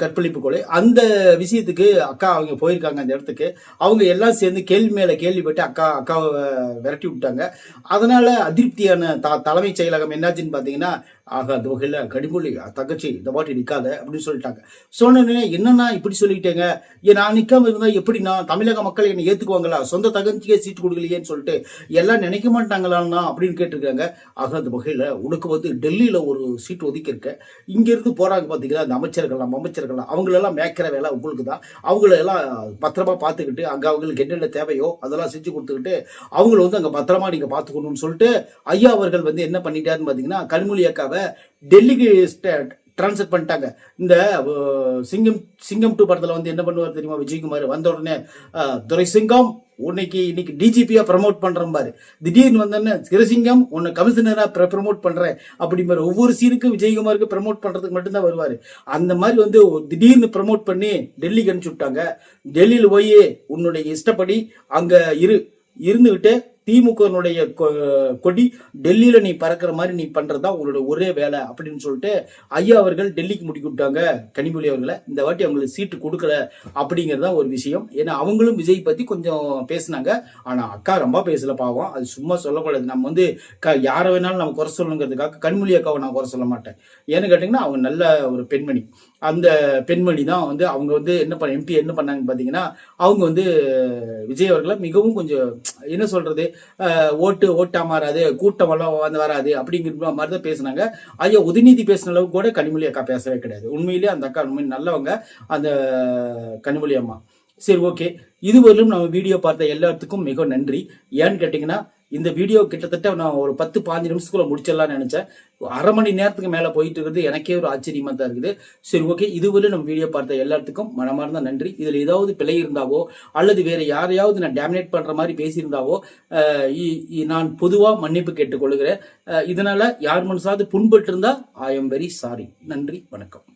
கற்பழிப்பு கொலை. அந்த விஷயத்துக்கு அக்கா அவங்க போயிருக்காங்க அந்த இடத்துக்கு. அவங்க எல்லாம் சேர்ந்து கேள்வி மேல கேள்விப்பட்டு அக்காவை விரட்டி விட்டாங்க. அதனால அதிருப்தியான தலைமைச் செயலகம் என்னாச்சுன்னு பாத்தீங்கன்னா, ஆக அந்த வகையில கனிமொழி தங்கச்சி இந்த பாட்டி நிக்காத அப்படின்னு சொல்லிட்டாங்க. சொன்னே என்னன்னா இப்படி சொல்லிட்டேங்க, நான் நிக்காம இருந்தா எப்படி நான் தமிழக மக்கள் என்னை ஏத்துக்குவாங்களா, சொந்த தங்கச்சிக்கே சீட்டு கொடுக்கலையேன்னு சொல்லிட்டு எல்லாம் நினைக்க மாட்டாங்களான்னா அப்படின்னு கேட்டிருக்காங்க. ஆக அந்த வகையில உனக்கு வந்து டெல்லியில ஒரு சீட் ஒதுக்கி இருக்க, இங்க இருந்து போறாங்க பாத்தீங்களா அந்த அமைச்சர்கள்லாம் அவங்களெல்லாம் மேய்க்கிற வேலை உங்களுக்கு தான். அவங்களெல்லாம் பத்திரமா பார்த்துக்கிட்டு அங்க அவங்களுக்கு என்னென்ன தேவையோ அதெல்லாம் செஞ்சு கொடுத்துக்கிட்டு அவங்கள வந்து அங்க பத்திரமா நீங்க பாத்துக்கணும்னு சொல்லிட்டு ஐயா அவர்கள் வந்து என்ன பண்ணிட்டாருன்னு பாத்தீங்கன்னா கனிமொழி அக்காவை டெல்லிக்கு டிரான்ஸ்ஃபர் பண்ணிட்டாங்க. இந்த சிங்கம் 2 படத்துல வந்து என்ன பண்ணுவார் தெரியுமா விஜயகுமார்? வந்த உடனே துரைசிங்கம் இன்னைக்கு டிஜிபியா ப்ரமோட் பண்றேன் பாரு, திடீர்னு வந்தோடனே சிவசிங்கம் உன்னை கமிஷனரா ப்ரமோட் பண்றேன் அப்படி மாதிரி ஒவ்வொரு சீனுக்கும் விஜயகுமாருக்கு ப்ரமோட் பண்றதுக்கு மட்டும்தான் வருவாரு. அந்த மாதிரி வந்து திடீர்னு ப்ரமோட் பண்ணி டெல்லிக்கு அனுப்பிச்சு விட்டாங்க. டெல்லியில போய் உன்னுடைய இஷ்டப்படி அங்க இருந்துகிட்டு திமுகனுடைய கொடி டெல்லியில நீ பறக்கிற மாதிரி நீ பண்றதுதான் உங்களோட ஒரே வேலை அப்படின்னு சொல்லிட்டு ஐயா அவர்கள் டெல்லிக்கு முடிக்க விட்டாங்க கனிமொழி அவர்களை. இந்த வாட்டி அவங்களுக்கு சீட்டு கொடுக்கல அப்படிங்கறதா ஒரு விஷயம். ஏன்னா அவங்களும் விஜய் பத்தி கொஞ்சம் பேசினாங்க. ஆனா அக்கா ரொம்ப பேசல, பாவம். அது சும்மா சொல்லக்கூடாது. நம்ம வந்து யார வேணாலும் நம்ம குறை சொல்லணுங்கிறதுக்காக கனிமொழி அக்காவை நான் குறை சொல்ல மாட்டேன். ஏன்னு கேட்டீங்கன்னா அவங்க நல்ல ஒரு பெண்மணி. அந்த பெண்மணி தான் வந்து அவங்க வந்து எம்பி என்ன பண்ணாங்க பாத்தீங்கன்னா, அவங்க வந்து விஜய் அவர்களை மிகவும் கொஞ்சம் என்ன சொல்றது, ஓட்டா மாறாது, கூட்டம் எல்லாம் வந்து வராது அப்படிங்கிற மாதிரி தான் பேசினாங்க. ஐயா உதயநிதி பேசின அளவுக்கு கூட கனிமொழி அக்கா பேசவே கிடையாது. உண்மையிலேயே அந்த அக்கா உண்மையிலே நல்லவங்க, அந்த கனிமொழி அம்மா. சரி, ஓகே. இதுவரையிலும் நம்ம வீடியோ பார்த்த எல்லாத்துக்கும் மிக நன்றி. ஏன்னு கேட்டீங்கன்னா இந்த வீடியோ கிட்டத்தட்ட நான் ஒரு 10-15 நிமிஷத்துக்குள்ள முடிச்சிடலாம்னு நினைச்சேன். அரை மணி நேரத்துக்கு மேல போயிட்டு இருக்குது. எனக்கே ஒரு ஆச்சரியமா தான் இருக்குது. சரி, ஓகே. இதுவரை நம்ம வீடியோ பார்த்த எல்லாத்துக்கும் மனமார்ந்த நன்றி. இதுல ஏதாவது பிழை இருந்தாவோ அல்லது வேற யாரையாவது நான் டேமினேட் பண்ற மாதிரி பேசியிருந்தாவோ நான் பொதுவா மன்னிப்பு கேட்டுக்கொள்கிறேன். இதனால யார் மனசாவது புண்பட்டு இருந்தா ஐ எம் வெரி சாரி. நன்றி, வணக்கம்.